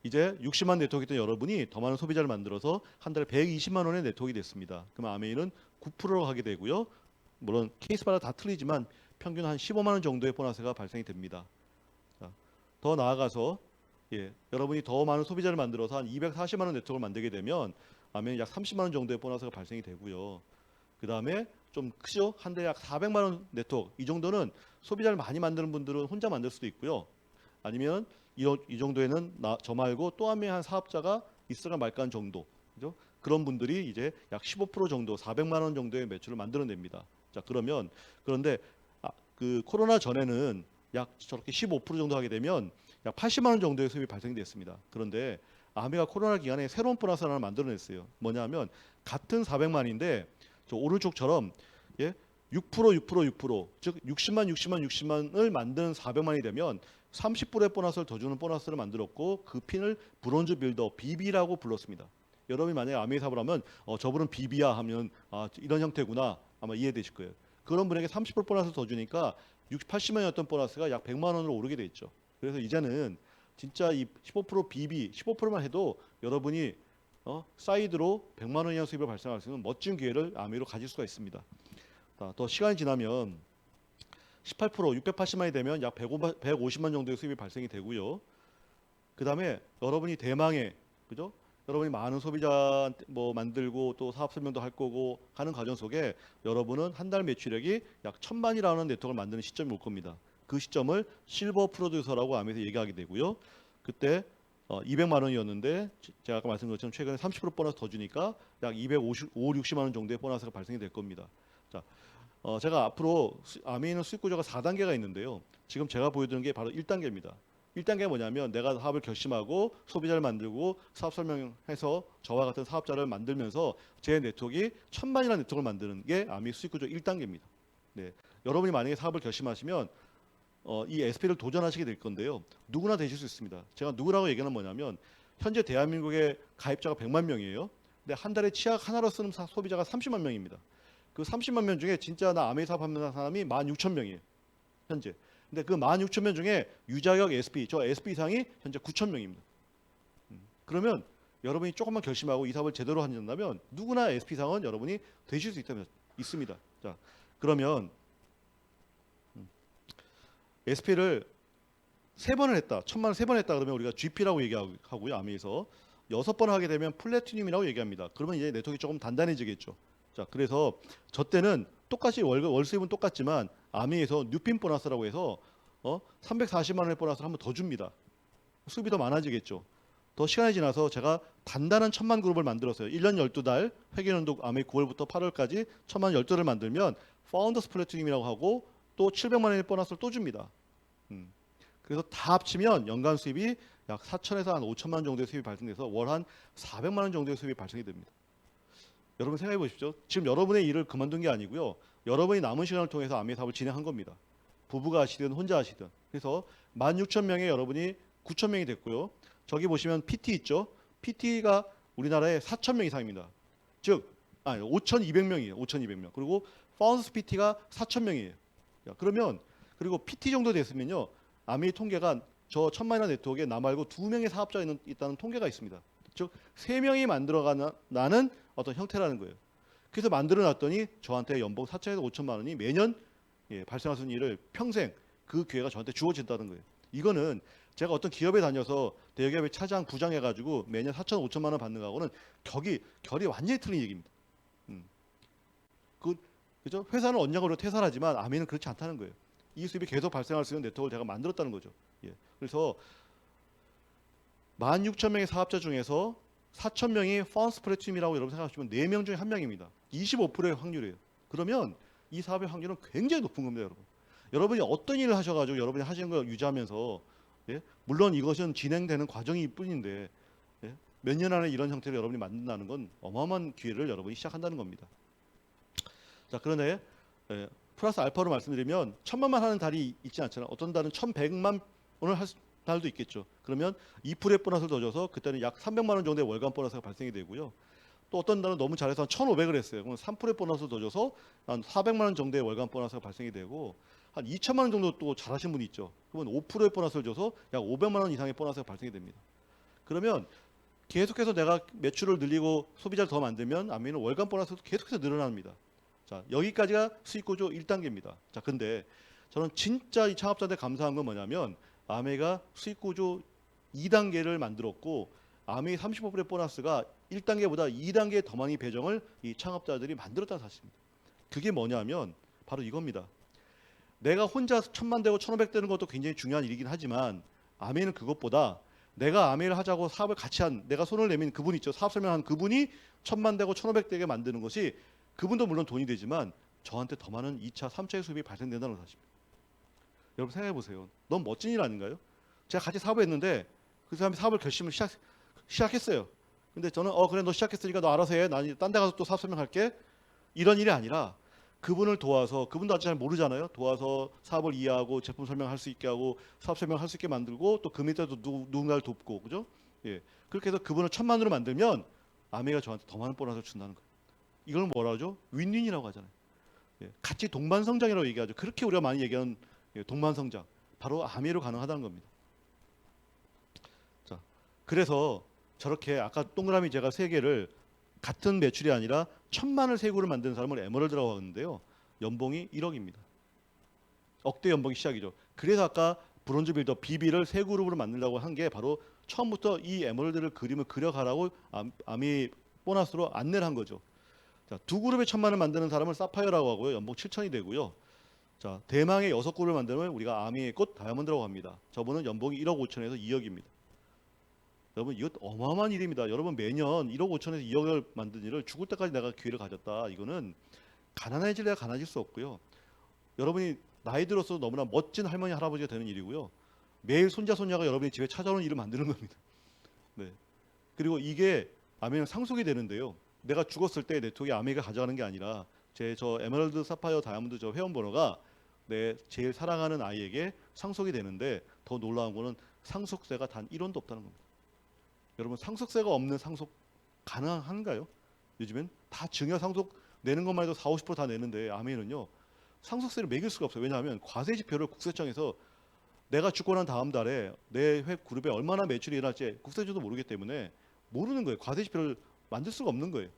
이제 60만 네트워크였던 여러분이 더 많은 소비자를 만들어서 한 달에 120만 원의 네트워크가 됐습니다. 그럼 아메이는 9%로 하게 되고요. 물론 케이스마다 다 틀리지만 평균 한 15만 원 정도의 보너스가 발생이 됩니다. 자, 더 나아가서 여러분이 더 많은 소비자를 만들어서 한 240만 원 네트워크를 만들게 되면 아메이는 약 30만 원 정도의 보너스가 발생이 되고요. 그 다음에 좀 크죠? 한 달에 약 400만 원 네트워크. 이 정도는 소비자를 많이 만드는 분들은 혼자 만들 수도 있고요. 아니면 이 정도에는 저 말고 또 한 명의 한 사업자가 있을까 말까 한 정도. 그죠? 그런 분들이 이제 약 15% 정도, 400만 원 정도의 매출을 만들어냅니다. 자, 그런데 그 코로나 전에는 약 저렇게 15% 정도 하게 되면 약 80만 원 정도의 수입이 발생됐습니다. 그런데 아메가 코로나 기간에 새로운 보너스 하나를 만들어냈어요. 뭐냐면 같은 400만인데 저 오른쪽처럼 6%, 즉 60만을 만드는 400만이 되면 30%의 보너스를 더 주는 보너스를 만들었고 그 핀을 브론즈 빌더 BB라고 불렀습니다. 여러분이 만약에 아메이 사업을 하면 저분은 BB야 하면 이런 형태구나 아마 이해되실 거예요. 그런 분에게 30% 보너스를 더 주니까 80만이었던 보너스가 약 100만 원으로 오르게 돼 있죠. 그래서 이제는 진짜 이 15% BB 15%만 해도 여러분이 사이드로 100만 원이라는 수입을 발생할 수 있는 멋진 기회를 아메이로 가질 수가 있습니다. 더 시간이 지나면 18% 680만이 되면 약 150만 정도의 수입이 발생이 되고요. 그 다음에 여러분이 대망의 그죠? 여러분이 많은 소비자 만들고 또 사업 설명도 할 거고 하는 과정 속에 여러분은 한 달 매출액이 약 1,000만이라는 네트워크를 만드는 시점이 올 겁니다. 그 시점을 실버 프로듀서라고 아메에서 얘기하게 되고요. 그때 200만 원이었는데 제가 아까 말씀드린 것처럼 최근에 30% 보너스 더 주니까 약 260만 원 정도의 보너스가 발생이 될 겁니다. 자, 제가 앞으로 아메이는 수익 구조가 4단계가 있는데요. 지금 제가 보여드리는 게 바로 1단계입니다. 1단계가 뭐냐면 내가 사업을 결심하고 소비자를 만들고 사업 설명해서 저와 같은 사업자를 만들면서 제 네트워크가 1,000만이라는 네트워크를 만드는 게 아메이 수익 구조 1단계입니다. 네. 여러분이 만약에 사업을 결심하시면 이 SP를 도전하시게 될 건데요. 누구나 되실 수 있습니다. 제가 누구라고 얘기하는 뭐냐면 현재 대한민국의 가입자가 100만 명이에요. 근데 한 달에 치약 하나로 쓰는 소비자가 30만 명입니다. 그 30만 명 중에 진짜 나 아메이 사업하는 사람이 16,000명이에요. 현재. 근데 그 16,000명 중에 유자격 SP, 저 SP 이상이 현재 9,000명입니다. 그러면 여러분이 조금만 결심하고 이 사업을 제대로 한다면 누구나 SP 이상은 여러분이 되실 수 있다면 있습니다. 자, 그러면 SP를 3번을 했다. 1000만 원 3번 했다 그러면 우리가 GP라고 얘기하고요. 아미에서 6번 하게 되면 플래티늄이라고 얘기합니다. 그러면 이제 네트워크가 조금 단단해지겠죠. 자, 그래서 저 때는 똑같이 월 수입은 똑같지만 아미에서 뉴핀 보너스라고 해서 340만 원의 보너스를 한 번 더 줍니다. 수입이 더 많아지겠죠. 더 시간이 지나서 제가 단단한 1000만 그룹을 만들었어요. 1년 12달 회계연도 아미 9월부터 8월까지 1000만 12달을 만들면 파운더스 플래티늄이라고 하고 또 700만 원의 보너스를 또 줍니다. 그래서 다 합치면 연간 수입이 약 4천에서 한 5천만 원 정도의 수입이 발생돼서 월 한 400만 원 정도의 수입이 발생이 됩니다. 여러분 생각해 보십시오. 지금 여러분의 일을 그만둔 게 아니고요. 여러분이 남은 시간을 통해서 아미 사업을 진행한 겁니다. 부부가 하시든 혼자 하시든. 그래서 16,000명에 여러분이 9,000명이 됐고요. 저기 보시면 PT 있죠. PT가 우리나라에 4,000명 이상입니다. 즉 5,200명이에요. 5,200명. 그리고 파운더스 PT가 4,000명이에요. 그러면 그리고 PT 정도 됐으면요. 아미 통계가 저 1000만이나 네트워크에 나 말고 2명의 사업자가 있다는 통계가 있습니다. 즉 3명이 만들어가는 어떤 형태라는 거예요. 그래서 만들어놨더니 저한테 연봉 4천에서 5천만 원이 매년 발생할 수 있는 일을 평생 그 기회가 저한테 주어진다는 거예요. 이거는 제가 어떤 기업에 다녀서 대기업의 차장, 부장 해가지고 매년 4천, 5천만 원 받는 거하고는 결이 완전히 틀린 얘기입니다. 그죠? 회사는 언약으로 퇴사하지만 아미는 그렇지 않다는 거예요. 이 수입이 계속 발생할 수 있는 네트워크를 제가 만들었다는 거죠. 그래서 16,000명의 사업자 중에서 4,000명이 파운더스 플래티늄이라고 여러분 생각하시면 4명 중에 1명입니다. 25%의 확률이에요. 그러면 이 사업의 확률은 굉장히 높은 겁니다, 여러분. 여러분이 어떤 일을 하셔가지고 여러분이 하시는 걸 유지하면서 물론 이것은 진행되는 과정일 뿐인데 몇 년 안에 이런 형태를 여러분이 만든다는 건 어마어마한 기회를 여러분이 시작한다는 겁니다. 자, 그런데 플러스 알파로 말씀드리면 1000만만 하는 달이 있지 않잖아요. 어떤 달은 1100만 원을 할 달도 있겠죠. 그러면 2%의 보너스를 더 줘서 그때는 약 300만 원 정도의 월간 보너스가 발생이 되고요. 또 어떤 달은 너무 잘해서 한 1,500을 했어요. 그러면 3%의 보너스를 더 줘서 한 400만 원 정도의 월간 보너스가 발생이 되고 한 2천만 원 정도 또 잘하신 분이 있죠. 그러면 5%의 보너스를 줘서 약 500만 원 이상의 보너스가 발생이 됩니다. 그러면 계속해서 내가 매출을 늘리고 소비자를 더 만들면 아미는 월간 보너스도 계속해서 늘어납니다. 자, 여기까지가 수익구조 1단계입니다. 자, 근데 저는 진짜 이 창업자한테 감사한 건 뭐냐면 아메가 수익구조 2단계를 만들었고 아메 35%의 보너스가 1단계보다 2단계 더 많이 배정을 이 창업자들이 만들었다는 사실입니다. 그게 뭐냐면 바로 이겁니다. 내가 혼자 1000만 되고 1500 되는 것도 굉장히 중요한 일이긴 하지만 아메는 그것보다 내가 아메를 하자고 사업을 같이 한 내가 손을 내민 그분 있죠. 사업 설명한 그분이 1000만 되고 1500 되게 만드는 것이 그분도 물론 돈이 되지만 저한테 더 많은 2차, 3차의 수입이 발생된다는 사실입니다. 여러분 생각해 보세요. 너무 멋진 일 아닌가요? 제가 같이 사업을 했는데 그 사람이 사업을 결심을 시작했어요. 근데 저는 그래 너 시작했으니까 너 알아서 해. 난 딴 데 가서 또 사업 설명할게. 이런 일이 아니라 그분을 도와서 그분도 아직 잘 모르잖아요. 도와서 사업을 이해하고 제품 설명할 수 있게 하고 사업 설명할 수 있게 만들고 또 그 밑에도 누군가를 돕고 그죠? 그렇게 해서 그분을 1000만으로 만들면 아메가 저한테 더 많은 보너스를 준다는 거예요. 이걸 뭐라 하죠? 윈윈이라고 하잖아요. 같이 동반성장이라고 얘기하죠. 그렇게 우리가 많이 얘기하는 동반성장. 바로 아메로 가능하다는 겁니다. 자, 그래서 저렇게 아까 동그라미 제가 3개를 같은 매출이 아니라 1000만을 세 그룹을 만드는 사람을 에메랄드라고 하는데요. 연봉이 1억입니다. 억대 연봉이 시작이죠. 그래서 아까 브론즈 빌더 BB를 세 그룹으로 만들려고 한 게 바로 처음부터 이 에메랄드를 그림을 그려가라고 아미 보너스로 안내를 한 거죠. 자, 2그룹의 1000만을 만드는 사람을 사파이어라고 하고요. 연봉 7천이 되고요. 자, 대망의 6그룹을 만들면 우리가 아미의 꽃 다이아몬드라고 합니다. 저분은 연봉이 1억 5천에서 2억입니다. 여러분 이것 어마어마한 일입니다. 여러분 매년 1억 5천에서 2억을 만든 일을 죽을 때까지 내가 기회를 가졌다. 이거는 가난해질래야 가난해질 수 없고요. 여러분이 나이 들어서 너무나 멋진 할머니 할아버지가 되는 일이고요. 매일 손자 손녀가 여러분이 집에 찾아오는 일을 만드는 겁니다. 네. 그리고 이게 아메는 상속이 되는데요. 내가 죽었을 때 네트워크에 아메가 가져가는 게 아니라 저 에메랄드 사파이어 다이아몬드 저 회원번호가 내 제일 사랑하는 아이에게 상속이 되는데 더 놀라운 거는 상속세가 단 1원도 없다는 겁니다. 여러분 상속세가 없는 상속 가능한가요? 요즘엔 다 증여 상속 내는 것만 해도 40-50% 다 내는데 아메는요 상속세를 매길 수가 없어요. 왜냐하면 과세지표를 국세청에서 내가 죽고 난 다음 달에 내 회 그룹에 얼마나 매출이 일어날지 국세청도 모르기 때문에 모르는 거예요. 과세지표를 만들 수가 없는 거예요.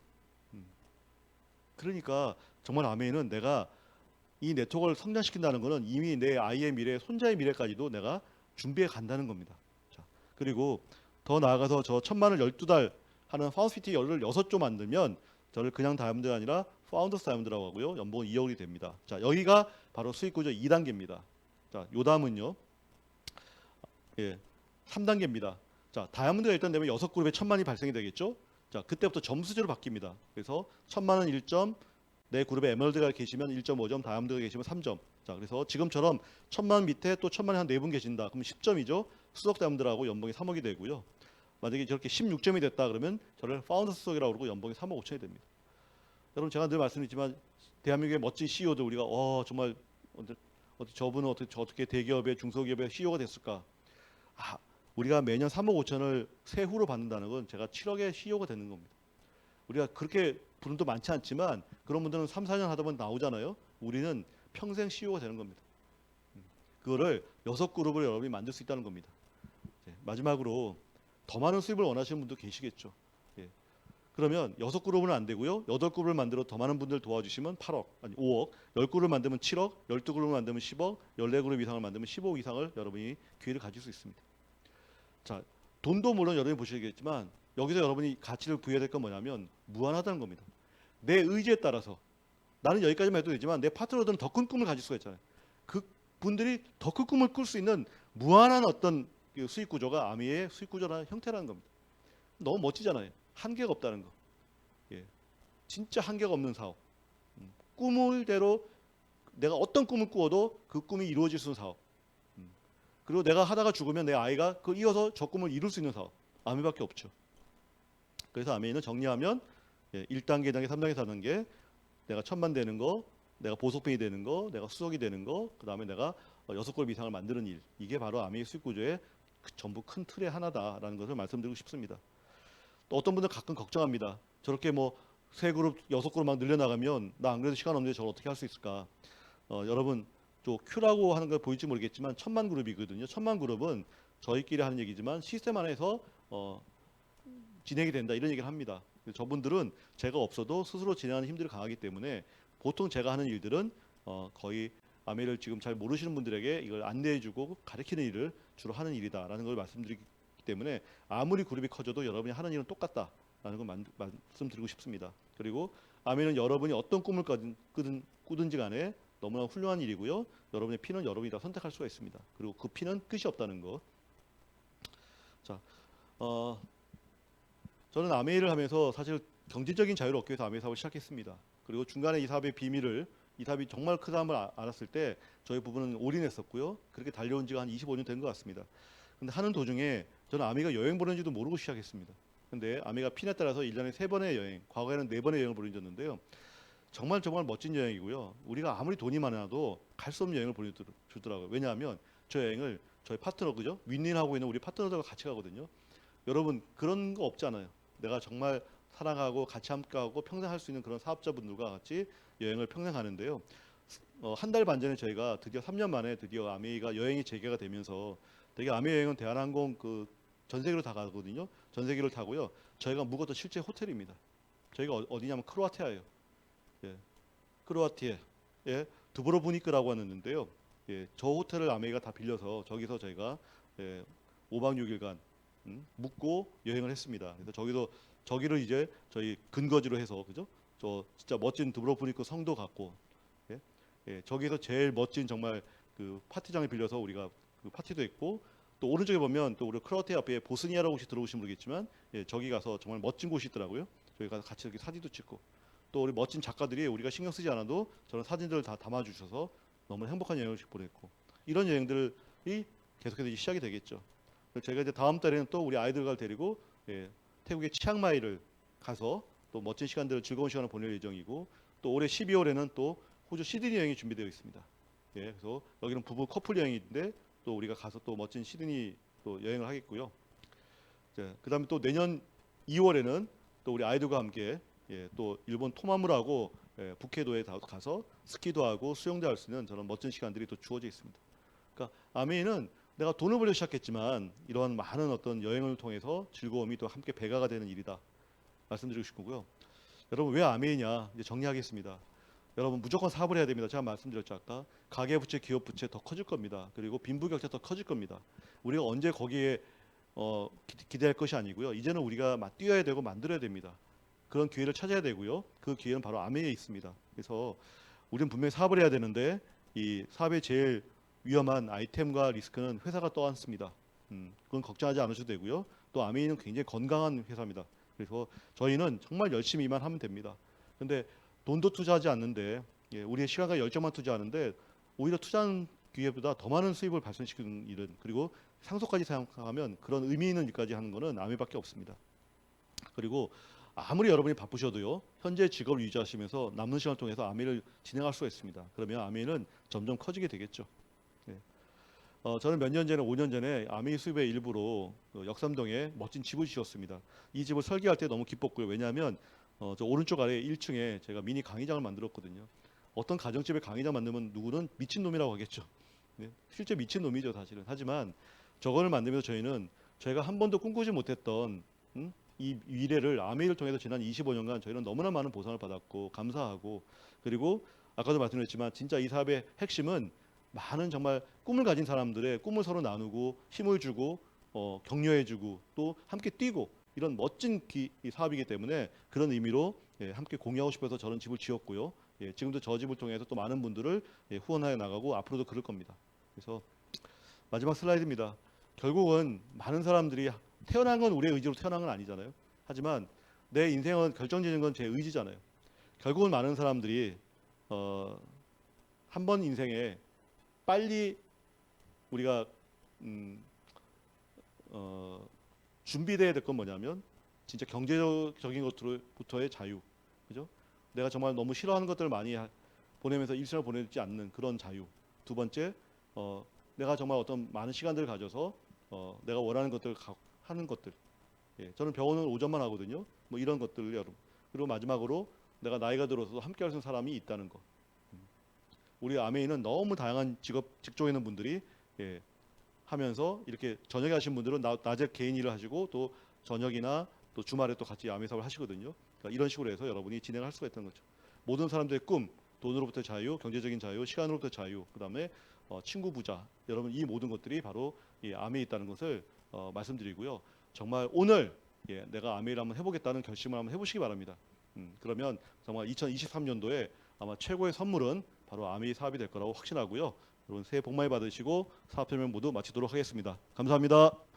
그러니까 정말 아메이는 내가 이 네트워크를 성장시킨다는 것은 이미 내 아이의 미래, 손자의 미래까지도 내가 준비해 간다는 겁니다. 자, 그리고 더 나아가서 저 1,000만을 12달 하는 파운드피티 열을 6조 만들면 저를 그냥 다이아몬드가 아니라 파운더스 다이아몬드라고 하고요. 연봉 2억이 됩니다. 자, 여기가 바로 수익 구조 2단계입니다. 자, 요 다음은요. 예, 3단계입니다. 자, 다이아몬드가 일단 되면 6그룹에 1,000만이 발생이 되겠죠. 자, 그때부터 점수제로 바뀝니다. 그래서 1,000만은 1점, 내 그룹에 에메랄드가 계시면 1.5점, 다이아몬드가 계시면 3점. 자, 그래서 지금처럼 1,000만 밑에 또 1,000만이 한 4분 계신다. 그럼 10점이죠. 수석 다이아몬드라고 연봉이 3억이 되고요. 만약에 저렇게 16점이 됐다 그러면 저를 파운더 수석이라고 그러고 연봉이 3억 5천이 됩니다. 여러분 제가 늘 말씀드리지만 대한민국의 멋진 CEO들 우리가 정말 저분은 어떻게 대기업의 중소기업의 CEO가 됐을까? 우리가 매년 3억 5천을 세후로 받는다는 건 제가 7억의 CEO가 되는 겁니다. 우리가 그렇게 분도 많지 않지만 그런 분들은 3, 4년 하다 보면 나오잖아요. 우리는 평생 CEO가 되는 겁니다. 그거를 6그룹을 여러분이 만들 수 있다는 겁니다. 마지막으로 더 많은 수입을 원하시는 분도 계시겠죠. 예. 그러면 6그룹은 안 되고요. 8그룹을 만들어 더 많은 분들 도와주시면 8억, 아니 5억, 10그룹을 만들면 7억, 12그룹을 만들면 10억, 14그룹 이상을 만들면 15억 이상을 여러분이 기회를 가질 수 있습니다. 자, 돈도 물론 여러분이 보시겠지만 여기서 여러분이 가치를 부여해야 될 건 뭐냐면 무한하다는 겁니다. 내 의지에 따라서 나는 여기까지만 해도 되지만 내 파트너들은 더 큰 꿈을 가질 수가 있잖아요. 그 분들이 더 큰 꿈을 꿀 수 있는 무한한 어떤 수익 구조가 아미의 수익 구조라는 형태라는 겁니다. 너무 멋지잖아요. 한계가 없다는 거. 예. 진짜 한계가 없는 사업. 꿈을 대로 내가 어떤 꿈을 꾸어도 그 꿈이 이루어질 수 있는 사업. 그리고 내가 하다가 죽으면 내 아이가 그 이어서 저 꿈을 이룰 수 있는 사업. 아미밖에 없죠. 그래서 아미는 정리하면 1단계, 2단계, 3단계, 4단계 내가 1,000만 되는 거, 내가 보석뱅이 되는 거, 내가 수석이 되는 거, 그 다음에 내가 6그룹 이상을 만드는 일. 이게 바로 아미의 수익 구조의 전부 큰 틀의 하나다라는 것을 말씀드리고 싶습니다. 또 어떤 분들 가끔 걱정합니다. 저렇게 뭐 3그룹, 6그룹 막 늘려나가면 나 안 그래도 시간 없는데 저걸 어떻게 할 수 있을까? 여러분 또 Q라고 하는 걸 보일지 모르겠지만 1,000만 그룹이거든요. 1,000만 그룹은 저희끼리 하는 얘기지만 시스템 안에서 진행이 된다 이런 얘기를 합니다. 저분들은 제가 없어도 스스로 진행하는 힘들이 강하기 때문에 보통 제가 하는 일들은 거의 아메를 지금 잘 모르시는 분들에게 이걸 안내해주고 가르치는 일을 주로 하는 일이다라는 걸 말씀드리기 때문에 아무리 그룹이 커져도 여러분이 하는 일은 똑같다라는 걸 말씀드리고 싶습니다. 그리고 아메는 여러분이 어떤 꿈을 꾸든지 간에 너무나 훌륭한 일이고요. 여러분의 피는 여러분이 다 선택할 수가 있습니다. 그리고 그 피는 끝이 없다는 거. 자, 저는 아메이를 하면서 사실 경제적인 자유를 얻기 위해서 아메이 사업을 시작했습니다. 그리고 중간에 이 사업의 비밀을 이 사업이 정말 크다는 걸 알았을 때 저희 부부는 올인했었고요. 그렇게 달려온 지가 한 25년 된 것 같습니다. 근데 하는 도중에 저는 아메이가 여행 보내는지도 모르고 시작했습니다. 근데 아메이가 핀에 따라서 1년에 3번의 여행, 과거에는 4번의 여행을 보내줬는데요. 정말 멋진 여행이고요. 우리가 아무리 돈이 많아도 갈 수 없는 여행을 보내주더라고요. 왜냐하면 저 여행을 저희 파트너 그죠? 윈윈하고 있는 우리 파트너들과 같이 가거든요. 여러분 그런 거 없잖아요. 내가 정말 사랑하고 같이 함께하고 평생 할 수 있는 그런 사업자분들과 같이 여행을 평생 하는데요. 한 달 반 전에 저희가 드디어 3년 만에 드디어 아메이가 여행이 재개가 되면서 되게 아메이 여행은 대한항공 전 세계로 다 가거든요. 전 세계를 타고요. 저희가 묵었던 실제 호텔입니다. 저희가 어디냐면 크로아티아예요. 예, 크로아티아에 두브로브니크라고 하는데요. 예, 저 호텔을 아메이가 다 빌려서 저기서 저희가 5박 6일간 묵고 여행을 했습니다. 그래서 저기를 이제 저희 근거지로 해서 그죠? 저 진짜 멋진 두브로브니크 성도 갔고, 저기서 제일 멋진 정말 그 파티장을 빌려서 우리가 그 파티도 했고, 또 오른쪽에 보면 또 우리 크로아티아 앞에 보스니아라고 혹시 들어보신 모르겠지만, 저기 가서 정말 멋진 곳이 있더라고요. 저희 가서 같이 이렇게 사진도 찍고, 또 우리 멋진 작가들이 우리가 신경 쓰지 않아도 저런 사진들을 다 담아주셔서 너무 행복한 여행을 보냈고, 이런 여행들이 계속해서 시작이 되겠죠. 제가 이제 다음 달에는 또 우리 아이들과 데리고 태국의 치앙마이를 가서 또 멋진 시간들을 즐거운 시간을 보낼 예정이고, 또 올해 12월에는 또 호주 시드니 여행이 준비되어 있습니다. 그래서 여기는 부부 커플 여행인데 또 우리가 가서 또 멋진 시드니 또 여행을 하겠고요. 그다음에 또 내년 2월에는 또 우리 아이들과 함께 또 일본 토마무라고 북해도에 가서 스키도 하고 수영도 할 수 있는 저런 멋진 시간들이 또 주어져 있습니다. 그러니까 아메이는 내가 돈을 벌려 시작했지만 이러한 많은 어떤 여행을 통해서 즐거움이 또 함께 배가가 되는 일이다 말씀드리고 싶고요. 여러분 왜 아메이냐 이제 정리하겠습니다. 여러분 무조건 사업을 해야 됩니다. 제가 말씀드렸죠 아까. 가계부채, 기업부채 더 커질 겁니다. 그리고 빈부격차 더 커질 겁니다. 우리가 언제 거기에 기대할 것이 아니고요. 이제는 우리가 뛰어야 되고 만들어야 됩니다. 그런 기회를 찾아야 되고요. 그 기회는 바로 아메에 있습니다. 그래서 우리는 분명히 사업을 해야 되는데 이 사업의 제일 위험한 아이템과 리스크는 회사가 떠안습니다. 그건 걱정하지 않으셔도 되고요. 또 아메이는 굉장히 건강한 회사입니다. 그래서 저희는 정말 열심히만 하면 됩니다. 근데 돈도 투자하지 않는데 우리의 시간과 열정만 투자하는데 오히려 투자한 기회보다 더 많은 수입을 발생시키는 일은 그리고 상속까지 생각하면 그런 의미 있는 일까지 하는 것은 아메밖에 없습니다. 그리고 아무리 여러분이 바쁘셔도요. 현재 직업을 유지하시면서 남는 시간을 통해서 아메를 진행할 수가 있습니다. 그러면 아메는 점점 커지게 되겠죠. 네. 저는 몇 년 전에 5년 전에 아메이 수입의 일부로 역삼동에 멋진 집을 지었습니다. 이 집을 설계할 때 너무 기뻤고요. 왜냐하면 저 오른쪽 아래 1층에 제가 미니 강의장을 만들었거든요. 어떤 가정집에 강의장 만들면 누구는 미친놈이라고 하겠죠. 네. 실제 미친놈이죠 사실은. 하지만 저거를 만들면서 저희는 저희가 한 번도 꿈꾸지 못했던 이 미래를 아메이를 통해서 지난 25년간 저희는 너무나 많은 보상을 받았고 감사하고 그리고 아까도 말씀드렸지만 진짜 이 사업의 핵심은 많은 정말 꿈을 가진 사람들의 꿈을 서로 나누고 힘을 주고 격려해주고 또 함께 뛰고 이런 멋진 이 사업이기 때문에 그런 의미로 함께 공유하고 싶어서 저는 집을 지었고요. 지금도 저 집을 통해서 또 많은 분들을 후원하여 나가고 앞으로도 그럴 겁니다. 그래서 마지막 슬라이드입니다. 결국은 많은 사람들이 태어난 건 우리의 의지로 태어난 건 아니잖아요. 하지만 내 인생은 결정짓는 건 제 의지잖아요. 결국은 많은 사람들이 한 번 인생에 빨리 우리가 준비돼야 될 건 뭐냐면 진짜 경제적인 것부터의 자유, 그죠? 내가 정말 너무 싫어하는 것들을 많이 보내면서 일생을 보내지 않는 그런 자유. 두 번째, 내가 정말 어떤 많은 시간들을 가져서 내가 원하는 것들을 하는 것들. 저는 병원을 오전만 하거든요. 뭐 이런 것들 여러분. 그리고 마지막으로 내가 나이가 들어서 함께 할 수 있는 사람이 있다는 거. 우리 아메이는 너무 다양한 직종에 있는 분들이 하면서 이렇게 저녁에 하신 분들은 낮에 개인 일을 하시고 또 저녁이나 또 주말에 또 같이 아메이 사업을 하시거든요. 그러니까 이런 식으로 해서 여러분이 진행할 수가 있다는 거죠. 모든 사람들의 꿈, 돈으로부터 자유, 경제적인 자유, 시간으로부터 자유, 그다음에 친구 부자, 여러분 이 모든 것들이 바로 이 아메이에 있다는 것을 말씀드리고요. 정말 오늘 내가 아메이를 한번 해보겠다는 결심을 한번 해보시기 바랍니다. 그러면 정말 2023년도에 아마 최고의 선물은 바로 아메이 사업이 될 거라고 확신하고요. 여러분 새해 복 많이 받으시고 사업 설명 모두 마치도록 하겠습니다. 감사합니다.